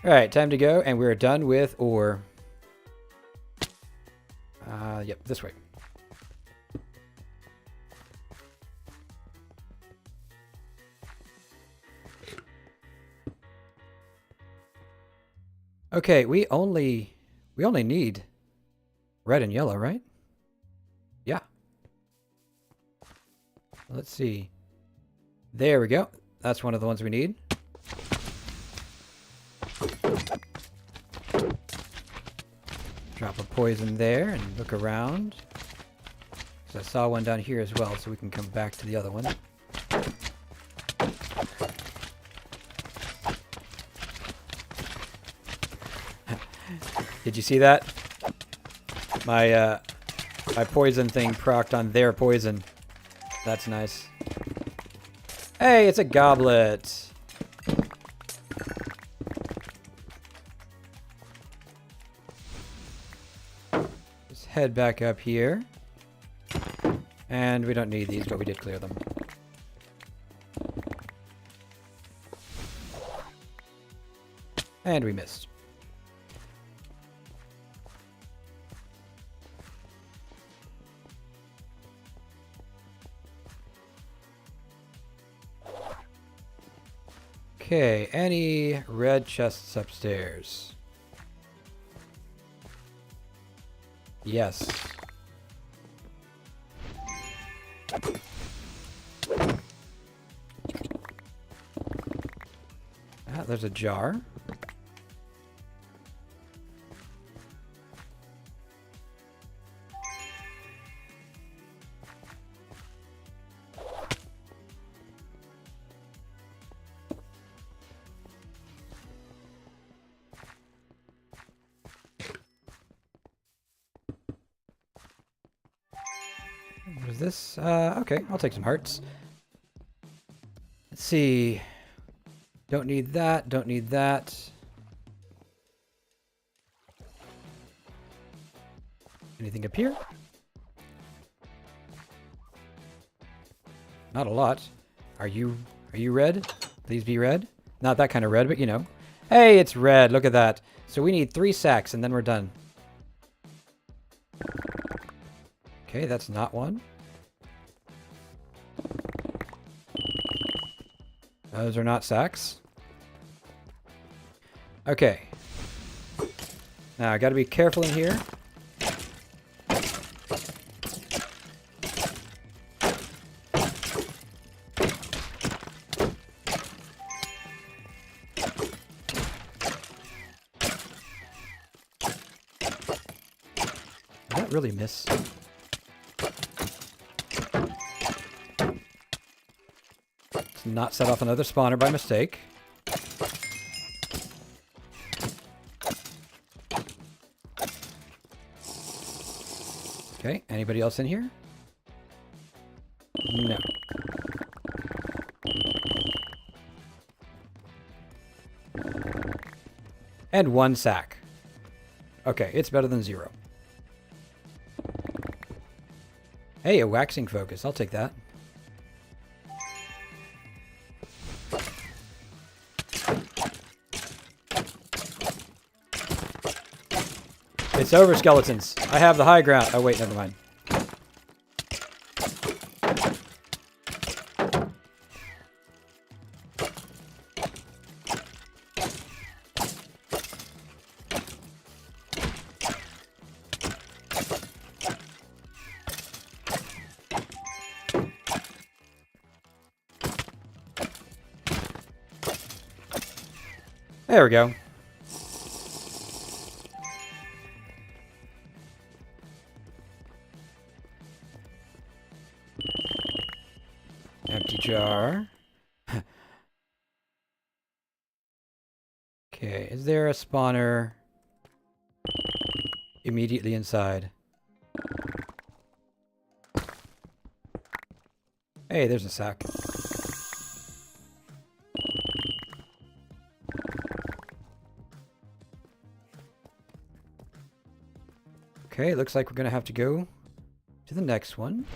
All right, time to go, and we're done with ore. Yep, this way. Okay, we only need red and yellow, right? Yeah. Let's see. There we go. That's one of the ones we need. Drop a poison there and look around. Because I saw one down here as well, so we can come back to the other one. Did you see that? My my poison thing procced on their poison. That's nice. Hey, it's a goblet. Let's head back up here. And we don't need these, but we did clear them. And we missed. Okay, any red chests upstairs? Yes. There's a jar. What is this? Okay, I'll take some hearts. Let's see. Don't need that, don't need that. Anything up here? Not a lot. Are you red? Please be red. Not that kind of red, but you know. Hey, it's red. Look at that. So we need 3 sacks and then we're done. Okay, that's not one. Those are not sacks. Okay. Now I gotta be careful in here. Did that really miss? Let's not set off another spawner by mistake. Okay, anybody else in here? No. And 1 sack. Okay, it's better than 0. Hey, a waxing focus. I'll take that. It's over, skeletons. I have the high ground. Oh, wait, never mind. There we go. Empty jar. Okay, is there a spawner immediately inside? Hey, there's a sack. Okay, looks like we're gonna have to go to the next one.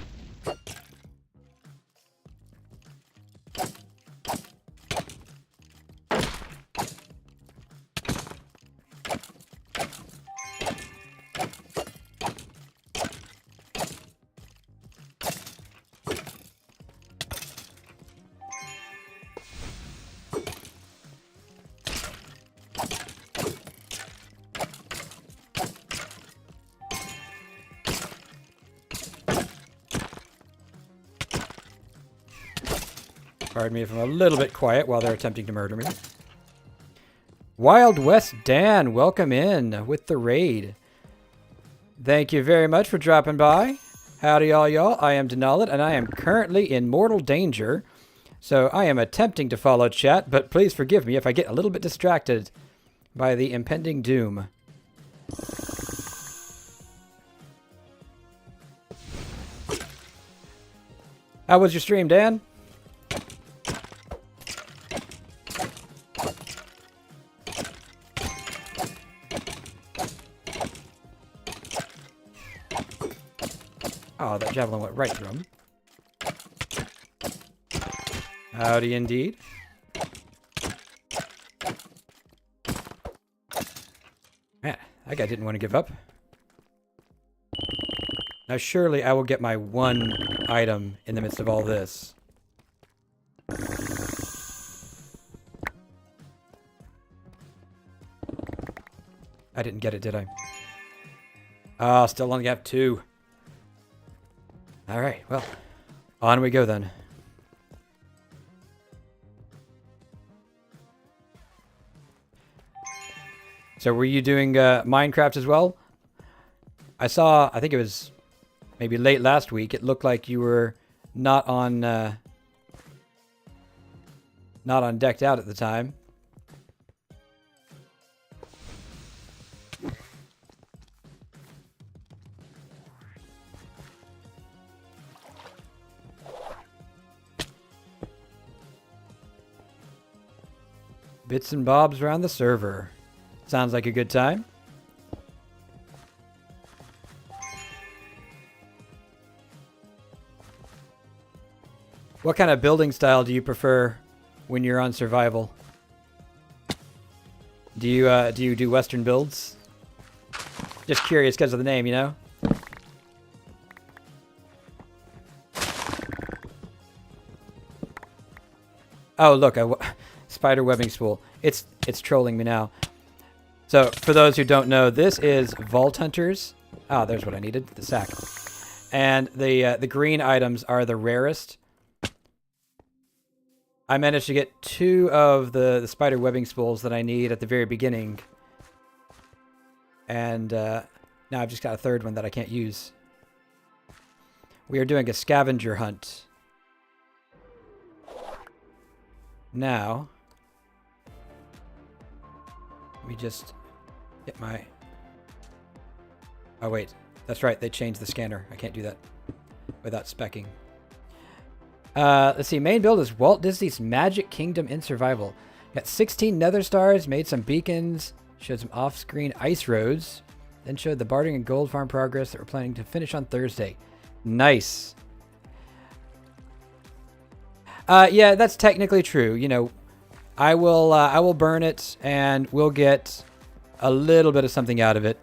Pardon me if I'm a little bit quiet while they're attempting to murder me. Wild West Dan, welcome in with the raid. Thank you very much for dropping by. Howdy all y'all, I am Denali, and I am currently in mortal danger. So I am attempting to follow chat, but please forgive me if I get a little bit distracted by the impending doom. How was your stream, Dan? Oh, that javelin went right through him. Howdy indeed. Man, that guy didn't want to give up. Now surely I will get my 1 item in the midst of all this. I didn't get it, did I? Oh, still only have 2. Alright, well, on we go then. So were you doing Minecraft as well? I saw, I think it was maybe late last week, it looked like you were not on decked out at the time. Bits and bobs around the server. Sounds like a good time. What kind of building style do you prefer when you're on survival? Do you do Western builds? Just curious because of the name, you know? Oh, look, spider webbing spool. It's trolling me now. So for those who don't know, this is Vault Hunters. Ah, there's what I needed, the sack. And the green items are the rarest. I managed to get 2 of the spider webbing spools that I need at the very beginning. And now I've just got a 3rd one that I can't use. We are doing a scavenger hunt. Now, let me just get my... Oh, wait. That's right. They changed the scanner. I can't do that without specking. Let's see. Main build is Walt Disney's Magic Kingdom in Survival. Got 16 nether stars, made some beacons, showed some off-screen ice roads, then showed the bartering and gold farm progress that we're planning to finish on Thursday. Nice. Yeah, that's technically true. You know, I will burn it and we'll get a little bit of something out of it.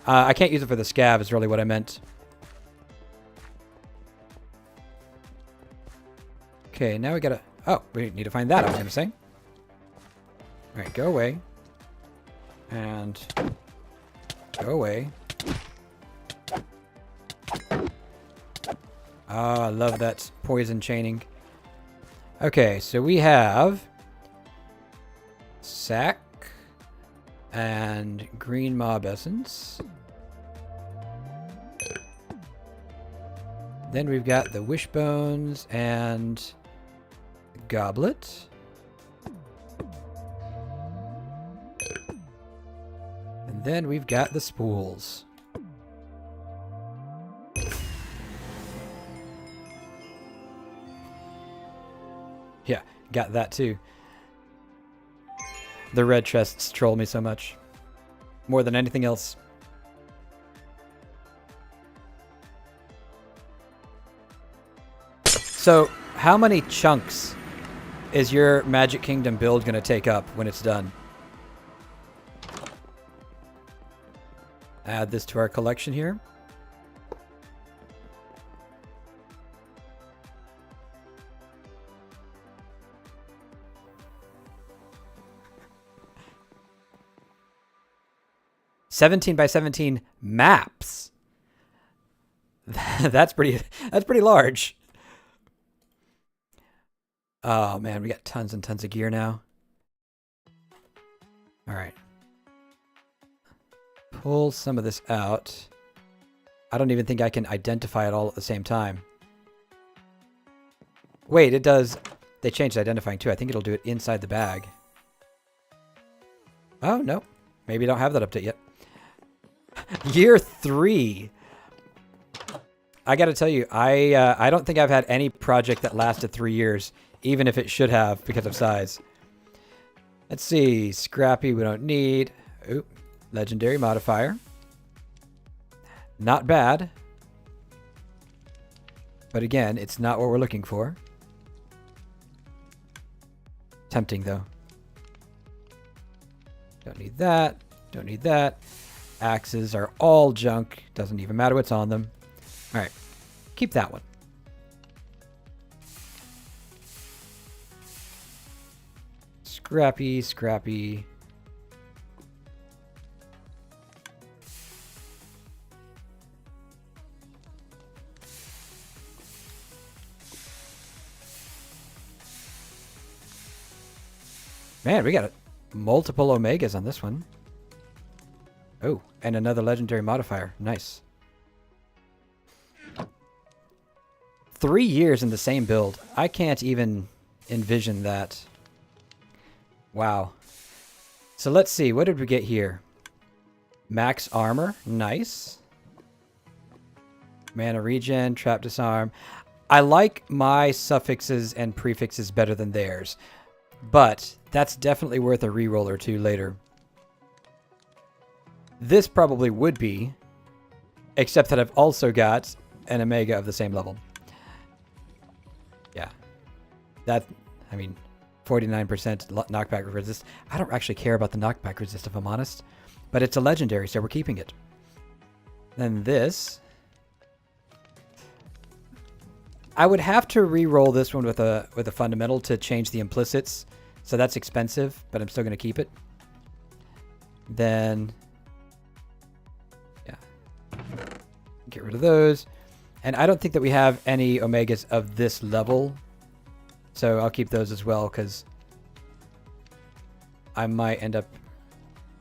I can't use it for the scav is really what I meant. Okay, now we gotta... Oh, we need to find that, I was gonna say. Alright, go away. And... go away. Oh, I love that poison chaining. Okay, so we have... sack. And green mob essence. Then we've got the wishbones and... goblet. And then we've got the spools. Yeah, got that too. The red chests troll me so much. More than anything else. So, how many chunks is your Magic Kingdom build going to take up when it's done? Add this to our collection here. "17 by 17 maps." That's pretty large. Oh man, we got tons and tons of gear now. All right. Pull some of this out. I don't even think I can identify it all at the same time. Wait, it does. They changed identifying too. I think it'll do it inside the bag. Oh, no. Maybe I don't have that update yet. Year 3. I got to tell you, I don't think I've had any project that lasted 3 years, even if it should have because of size. Let's see. Scrappy we don't need. Oop. Legendary modifier. Not bad. But again, it's not what we're looking for. Tempting, though. Don't need that. Don't need that. Axes are all junk. Doesn't even matter what's on them. All right. Keep that one. Scrappy, scrappy. Man, we got multiple Omegas on this one. Oh, and another legendary modifier. Nice. 3 years in the same build. I can't even envision that. Wow. So let's see. What did we get here? Max armor. Nice. Mana regen, trap disarm. I like my suffixes and prefixes better than theirs. But that's definitely worth a reroll or two later. This probably would be, except that I've also got an Omega of the same level. Yeah. That, I mean, 49% knockback resist. I don't actually care about the knockback resist if I'm honest. But it's a legendary, so we're keeping it. Then this. I would have to re-roll this one with a fundamental to change the implicits. So that's expensive, but I'm still going to keep it. Then, yeah, get rid of those. And I don't think that we have any Omegas of this level. So I'll keep those as well, because I might end up...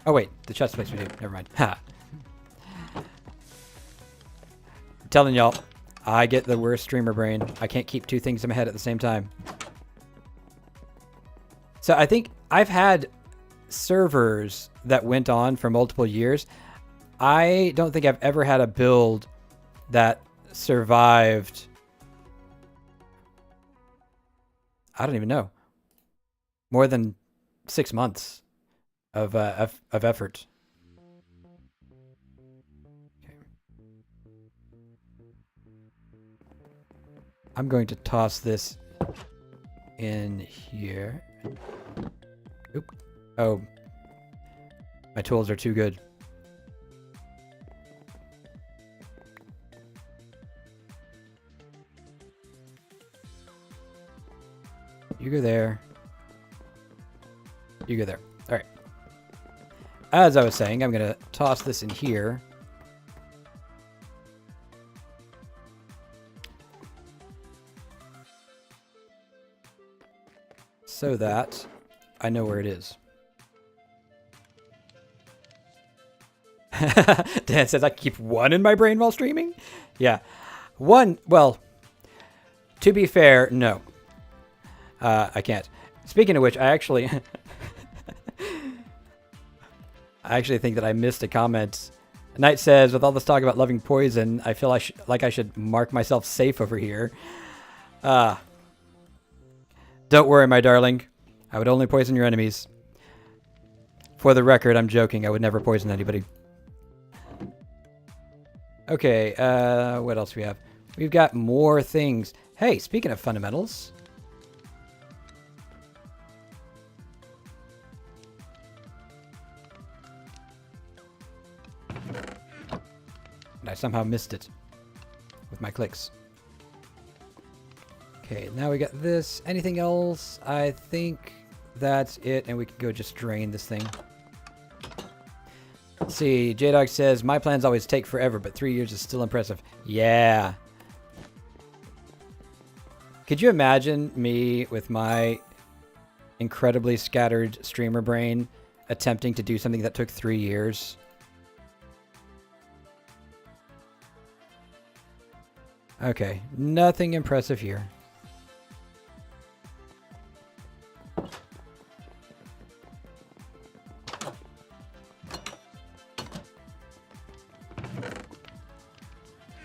Oh, wait. The chest place we do. Never mind. Ha! I'm telling y'all, I get the worst streamer brain. I can't keep two things in my head at the same time. So I think I've had servers that went on for multiple years. I don't think I've ever had a build that survived... I don't even know. More than 6 months of effort. Okay. I'm going to toss this in here. Oop. Oh. My tools are too good. You go there. You go there. All right. As I was saying, I'm going to toss this in here. So that I know where it is. Dan says I keep one in my brain while streaming? Yeah. One, well, to be fair, no. I can't. Speaking of which, I actually... I actually think that I missed a comment. Knight says, with all this talk about loving poison, I feel like I should mark myself safe over here. Don't worry, my darling. I would only poison your enemies. For the record, I'm joking. I would never poison anybody. Okay, what else we have? We've got more things. Hey, speaking of fundamentals... I somehow missed it with my clicks. Okay, now we got this. Anything else? I think that's it, and we can go just drain this thing. Let's see, J-Dog says, my plans always take forever, but 3 years is still impressive. Yeah. Could you imagine me with my incredibly scattered streamer brain attempting to do something that took 3 years? Okay, nothing impressive here.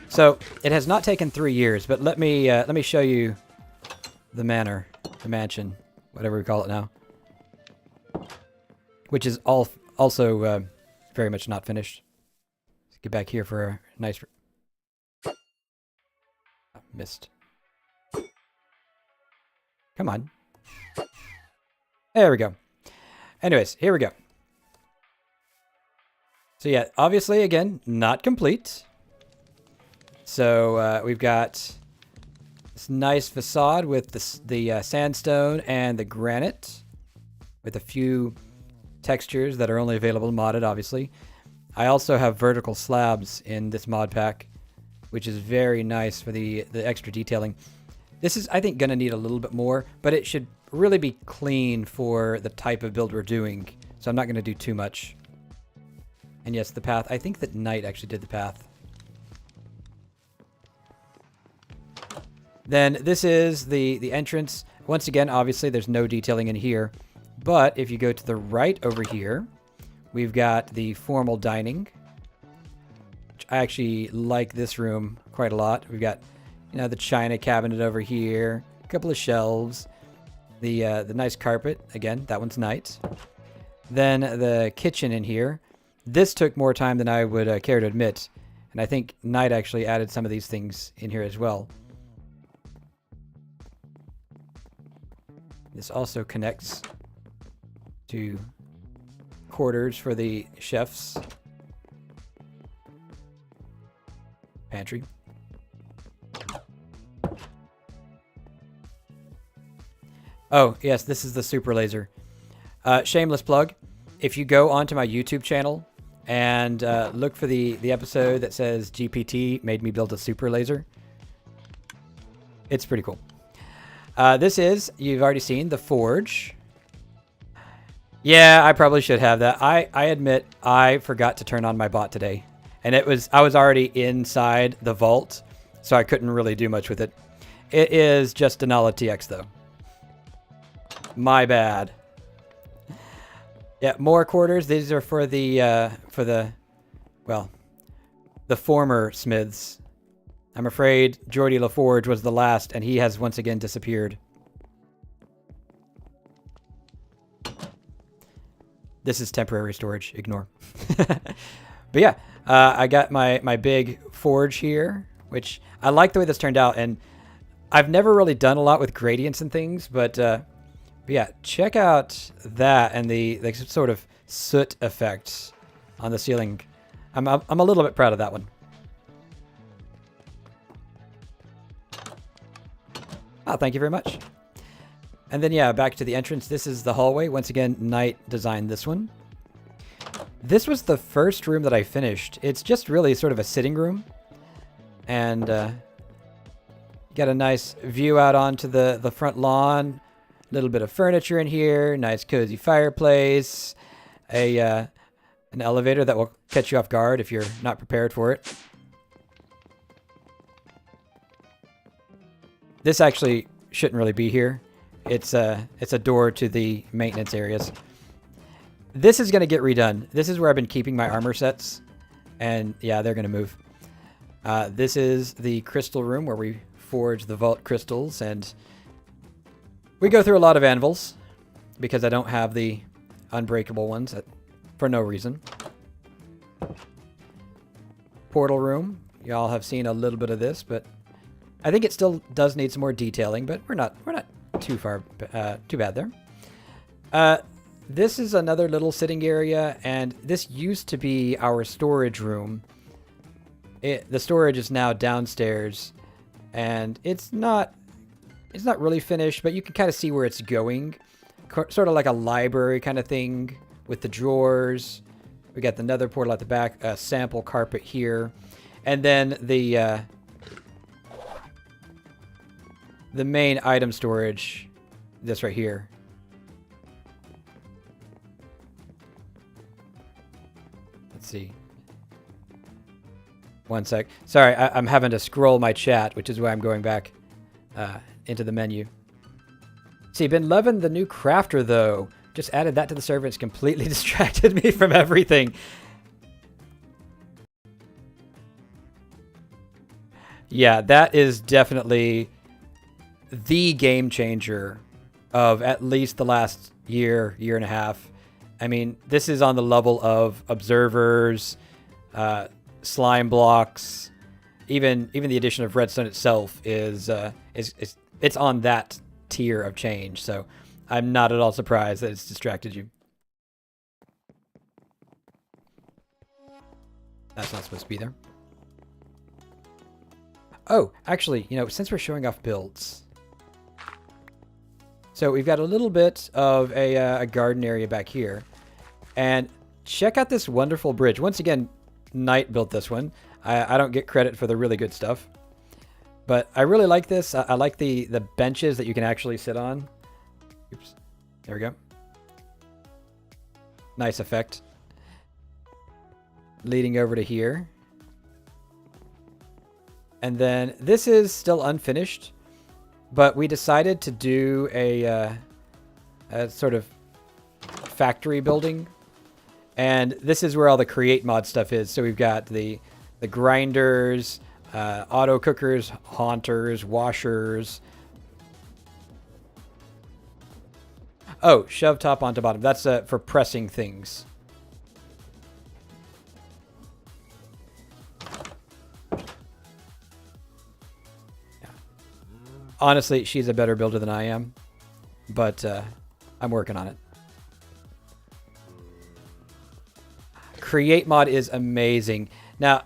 So it has not taken 3 years, but let me show you the manor, the mansion, whatever we call it now, which is also very much not finished. Let's get back here for a nice. Missed. Come on. There we go. Anyways, here we go. So yeah, obviously, again, not complete. So we've got this nice facade with the sandstone and the granite, with a few textures that are only available modded, obviously. I also have vertical slabs in this mod pack, which is very nice for the extra detailing. This is, I think, going to need a little bit more, but it should really be clean for the type of build we're doing. So I'm not going to do too much. And yes, the path. I think that Knight actually did the path. Then this is the entrance. Once again, obviously, there's no detailing in here. But if you go to the right over here, we've got the formal dining. I actually like this room quite a lot. We've got, you know, the china cabinet over here, a couple of shelves, the nice carpet. Again, that one's nice. Then the kitchen in here. This took more time than I would care to admit, and I think Knight actually added some of these things in here as well. This also connects to quarters for the chefs. Pantry. Oh, yes, this is the super laser. Shameless plug. if you go onto my YouTube channel and look for the episode that says GPT made me build a super laser, it's pretty cool. This is, you've already seen, the forge. Yeah, I probably should have that. I admit I forgot to turn on my bot today. And I was already inside the vault, so I couldn't really do much with it. It is just Denala TX though. My bad. Yeah, more quarters. These are for the former smiths. I'm afraid Geordie LaForge was the last, and he has once again disappeared. This is temporary storage. Ignore. But yeah, I got my big forge here, which I like the way this turned out. And I've never really done a lot with gradients and things, but yeah, check out that and the sort of soot effect on the ceiling. I'm a little bit proud of that one. Oh, thank you very much. And then, yeah, back to the entrance. This is the hallway. Once again, Knight designed this one. This was the first room that I finished. It's just really sort of a sitting room. And got a nice view out onto the front lawn. A little bit of furniture in here. Nice cozy fireplace. An elevator that will catch you off guard if you're not prepared for it. This actually shouldn't really be here. It's a door to the maintenance areas. This is going to get redone. This is where I've been keeping my armor sets. And yeah, they're going to move. This is the crystal room where we forge the vault crystals. And we go through a lot of anvils because I don't have the unbreakable ones for no reason. Portal room. Y'all have seen a little bit of this, but I think it still does need some more detailing, but we're not too bad there. This is another little sitting area, and this used to be our storage room. The storage is now downstairs, and it's not really finished, but you can kind of see where it's going. Sort of like a library kind of thing with the drawers. We got the nether portal at the back, a sample carpet here, and then the main item storage, this right here. Let's see. One sec. Sorry, I'm having to scroll my chat, which is why I'm going back into the menu. See, been loving the new crafter, though. Just added that to the server. It's completely distracted me from everything. Yeah, that is definitely the game changer of at least the last year and a half. I mean, this is on the level of observers, slime blocks, even the addition of redstone itself is it's on that tier of change. So I'm not at all surprised that it's distracted you. That's not supposed to be there. Oh, actually, you know, since we're showing off builds, so we've got a little bit of a garden area back here. And check out this wonderful bridge. Once again, Knight built this one. I don't get credit for the really good stuff. But I really like this. I like the benches that you can actually sit on. Oops. There we go. Nice effect. Leading over to here. And then this is still unfinished. But we decided to do a sort of factory building. And this is where all the create mod stuff is. So we've got the grinders, auto cookers, haunters, washers. Oh, shove top onto bottom. That's for pressing things. Honestly, she's a better builder than I am, but I'm working on it. Create mod is amazing. Now,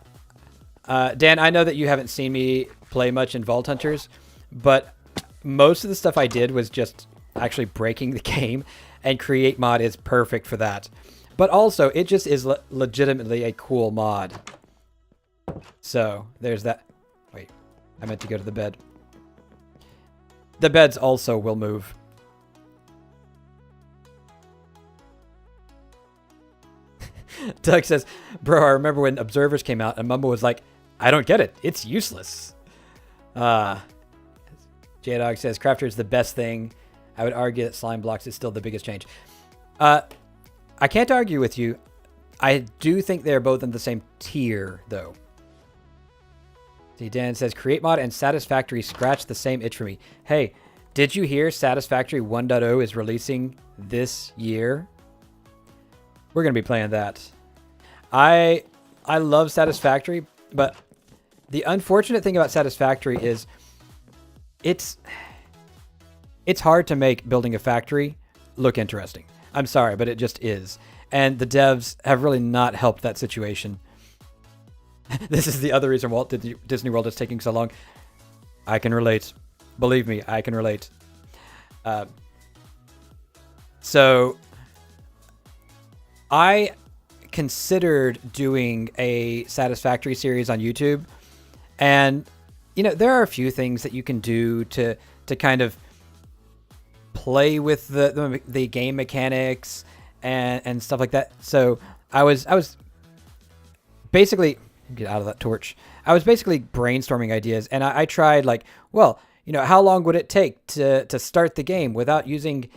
Dan, I know that you haven't seen me play much in Vault Hunters, but most of the stuff I did was just actually breaking the game, and Create mod is perfect for that. But also, it just is legitimately a cool mod. So, there's that. Wait, I meant to go to the bed. The beds also will move. Doug says, bro, I remember when Observers came out and Mumbo was like, I don't get it. It's useless. J-Dog says, Crafter is the best thing. I would argue that Slime Blocks is still the biggest change. I can't argue with you. I do think they're both in the same tier, though. See, Dan says, Create Mod and Satisfactory scratch the same itch for me. Hey, did you hear Satisfactory 1.0 is releasing this year? We're going to be playing that. I love Satisfactory, but the unfortunate thing about Satisfactory is it's hard to make building a factory look interesting. I'm sorry, but it just is. And the devs have really not helped that situation. This is the other reason Walt Disney World is taking so long. I can relate. Believe me, I can relate. So I considered doing a Satisfactory series on YouTube. And, you know, there are a few things that you can do to kind of play with the game mechanics and stuff like that. So I was basically, get out of that torch. I was basically brainstorming ideas, and I tried like, well, you know, how long would it take to start the game without using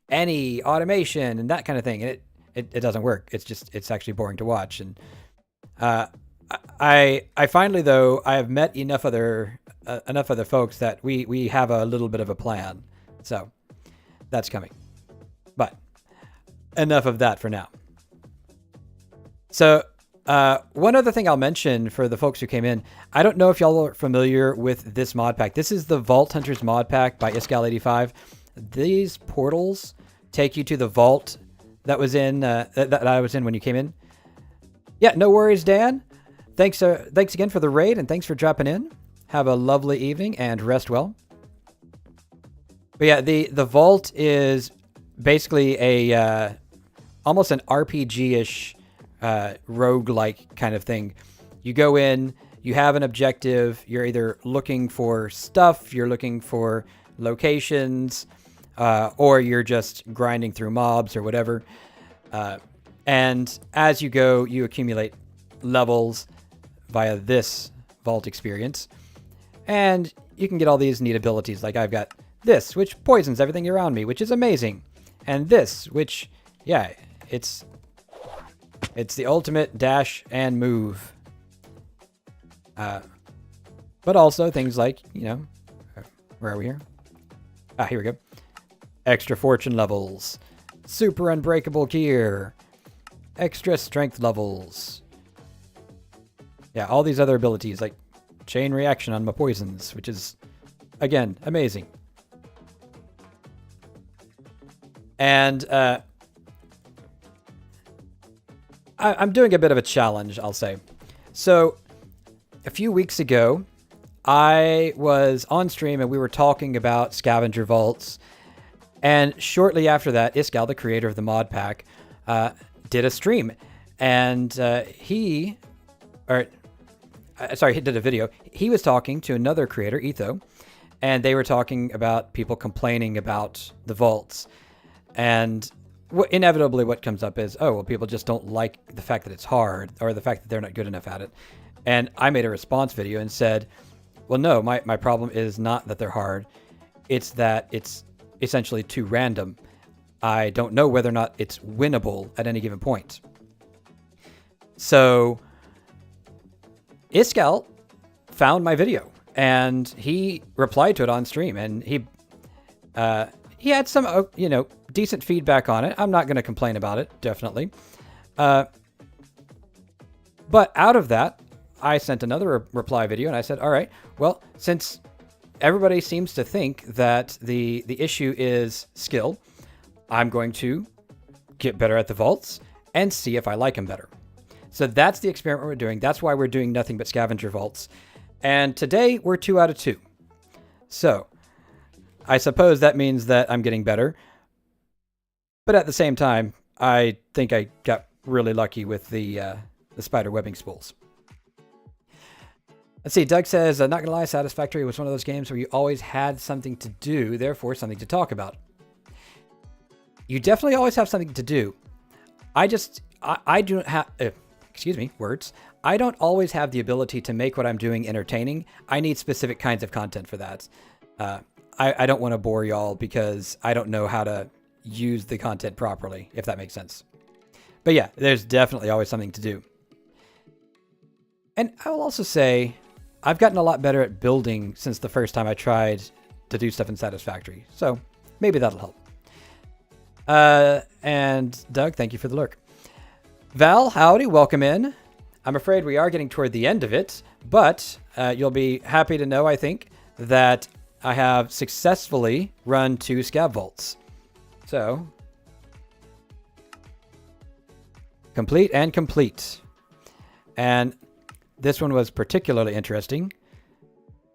any automation and that kind of thing? And it doesn't work. It's actually boring to watch. And I finally, though, I have met enough other folks that we have a little bit of a plan. So that's coming. But enough of that for now. So one other thing I'll mention for the folks who came in, I don't know if y'all are familiar with this mod pack. This is the Vault Hunters mod pack by Iscal85. These portals take you to the vault that was in that I was in when you came in. Yeah, no worries, Dan. Thanks again for the raid, and thanks for dropping in. Have a lovely evening and rest well. But yeah, the vault is basically a almost an RPG-ish roguelike kind of thing. You go in, you have an objective, you're either looking for stuff, you're looking for locations, or you're just grinding through mobs or whatever. And as you go, you accumulate levels via this vault experience. And you can get all these neat abilities. Like I've got this, which poisons everything around me, which is amazing. And this, which, yeah, it's the ultimate dash and move. But also things like, you know, where are we here? Ah, here we go. Extra fortune levels, super unbreakable gear, extra strength levels. Yeah, all these other abilities like chain reaction on my poisons, which is, again, amazing. And I'm doing a bit of a challenge, I'll say. So a few weeks ago, I was on stream and we were talking about scavenger vaults. And shortly after that, Iscal, the creator of the mod pack, did a stream. And he did a video. He was talking to another creator, Etho, and they were talking about people complaining about the vaults. And inevitably what comes up is, oh, well, people just don't like the fact that it's hard or the fact that they're not good enough at it. And I made a response video and said, well, no, my problem is not that they're hard. It's that it's essentially too random. I don't know whether or not it's winnable at any given point. So Iscal found my video and he replied to it on stream, and he had some, decent feedback on it. I'm not going to complain about it, definitely. But out of that, I sent another reply video and I said, all right, well, since everybody seems to think that the issue is skill, I'm going to get better at the vaults and see if I like them better. So that's the experiment we're doing. That's why we're doing nothing but scavenger vaults. And today we're 2 out of 2. So I suppose that means that I'm getting better. But at the same time, I think I got really lucky with the spider webbing spools. Let's see. Doug says, not gonna lie, Satisfactory was one of those games where you always had something to do, therefore something to talk about. You definitely always have something to do. I don't have, excuse me, words. I don't always have the ability to make what I'm doing entertaining. I need specific kinds of content for that. I don't want to bore y'all because I don't know how to use the content properly, if that makes sense. But yeah, there's definitely always something to do. And I will also say, I've gotten a lot better at building since the first time I tried to do stuff in Satisfactory. So maybe that'll help. And Doug, thank you for the lurk. Val, howdy, welcome in. I'm afraid we are getting toward the end of it, but you'll be happy to know, I think, that I have successfully run 2 Scav vaults. So, complete and complete. And this one was particularly interesting.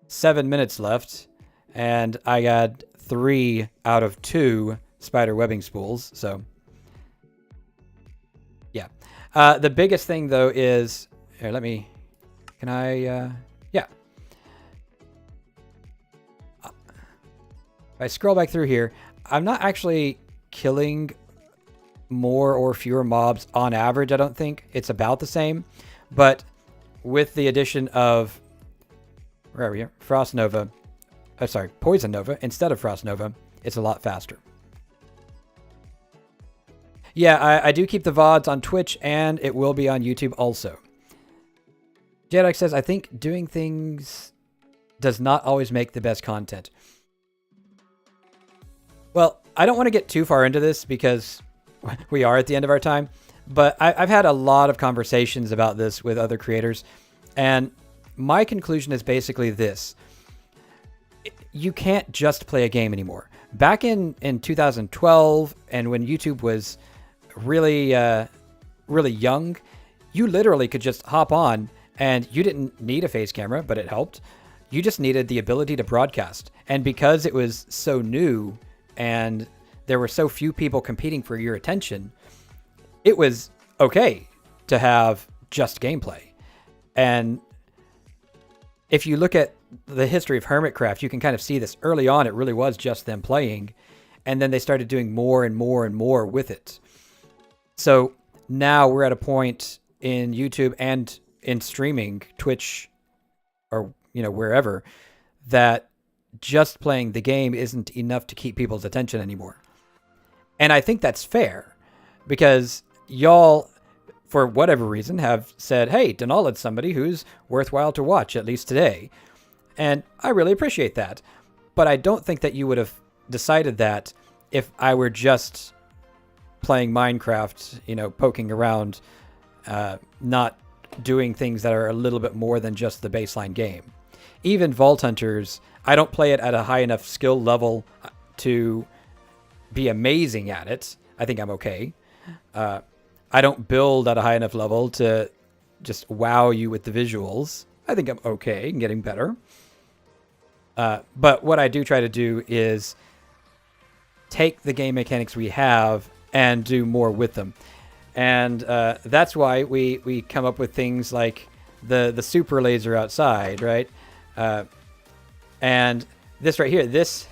7 minutes left, and I got 3 out of 2 spider webbing spools, so yeah. The biggest thing though is, here, can I, yeah. If I scroll back through here, I'm not actually killing more or fewer mobs on average, I don't think. It's about the same, but with the addition of, where are we here? Frost Nova, sorry, Poison Nova instead of Frost Nova, it's a lot faster. Yeah, I do keep the VODs on Twitch, and it will be on YouTube also. Jedi says, I think doing things does not always make the best content. Well, I don't want to get too far into this because we are at the end of our time, but I've had a lot of conversations about this with other creators, and my conclusion is basically this. You can't just play a game anymore. Back in 2012, and when YouTube was really young, you literally could just hop on and you didn't need a face camera, but it helped. You just needed the ability to broadcast. And because it was so new and there were so few people competing for your attention, it was okay to have just gameplay. And if you look at the history of Hermitcraft, you can kind of see this. Early on, it really was just them playing, and then they started doing more and more and more with it. So now we're at a point in YouTube and in streaming, Twitch, or wherever, that just playing the game isn't enough to keep people's attention anymore. And I think that's fair, because y'all, for whatever reason, have said, hey, Denald's somebody who's worthwhile to watch, at least today. And I really appreciate that. But I don't think that you would have decided that if I were just playing Minecraft, poking around, not doing things that are a little bit more than just the baseline game. Even Vault Hunters, I don't play it at a high enough skill level to be amazing at it. I think I'm okay. I don't build at a high enough level to just wow you with the visuals. I think I'm okay and getting better. But what I do try to do is take the game mechanics we have and do more with them. And that's why we come up with things like the super laser outside, right? And this right here, this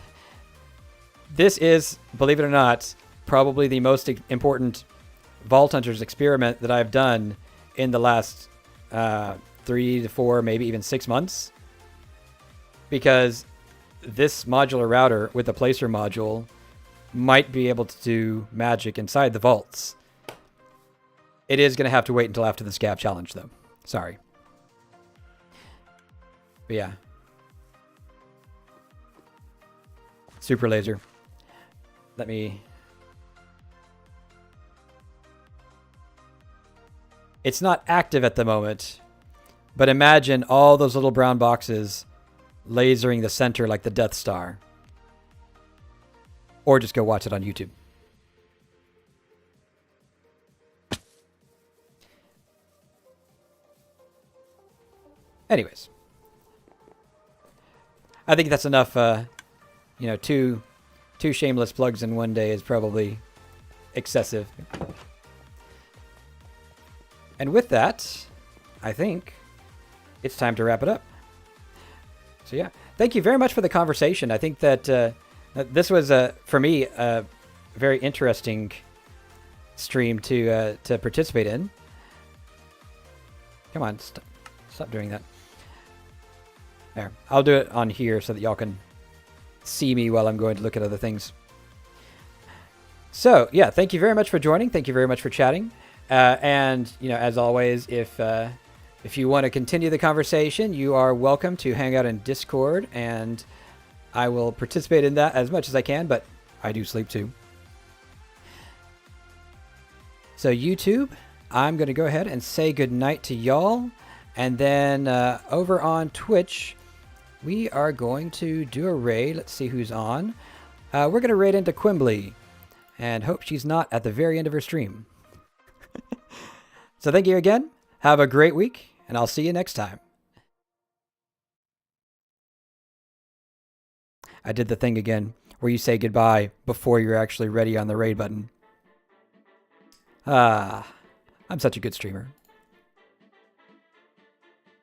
is, believe it or not, probably the most important Vault Hunters experiment that I've done in the last 3 to 4, maybe even 6 months. Because this modular router with the placer module might be able to do magic inside the vaults. It is going to have to wait until after the Scav challenge, though. Sorry. But yeah. Super laser. Let me... It's not active at the moment, but imagine all those little brown boxes lasering the center like the Death Star. Or just go watch it on YouTube. Anyways. I think that's enough, two shameless plugs in one day is probably excessive. And with that, I think it's time to wrap it up. So yeah, thank you very much for the conversation. I think that this was, for me, a very interesting stream to participate in. Come on, stop doing that. There, I'll do it on here so that y'all can see me while I'm going to look at other things. So yeah, thank you very much for joining. Thank you very much for chatting. And you know, as always, if you want to continue the conversation, you are welcome to hang out in Discord, and I will participate in that as much as I can. But I do sleep too. So YouTube, I'm going to go ahead and say goodnight to y'all. And then over on Twitch, we are going to do a raid. Let's see who's on. We're going to raid into Quimbly and hope she's not at the very end of her stream. So thank you again. Have a great week, and I'll see you next time. I did the thing again where you say goodbye before you're actually ready on the raid button. I'm such a good streamer.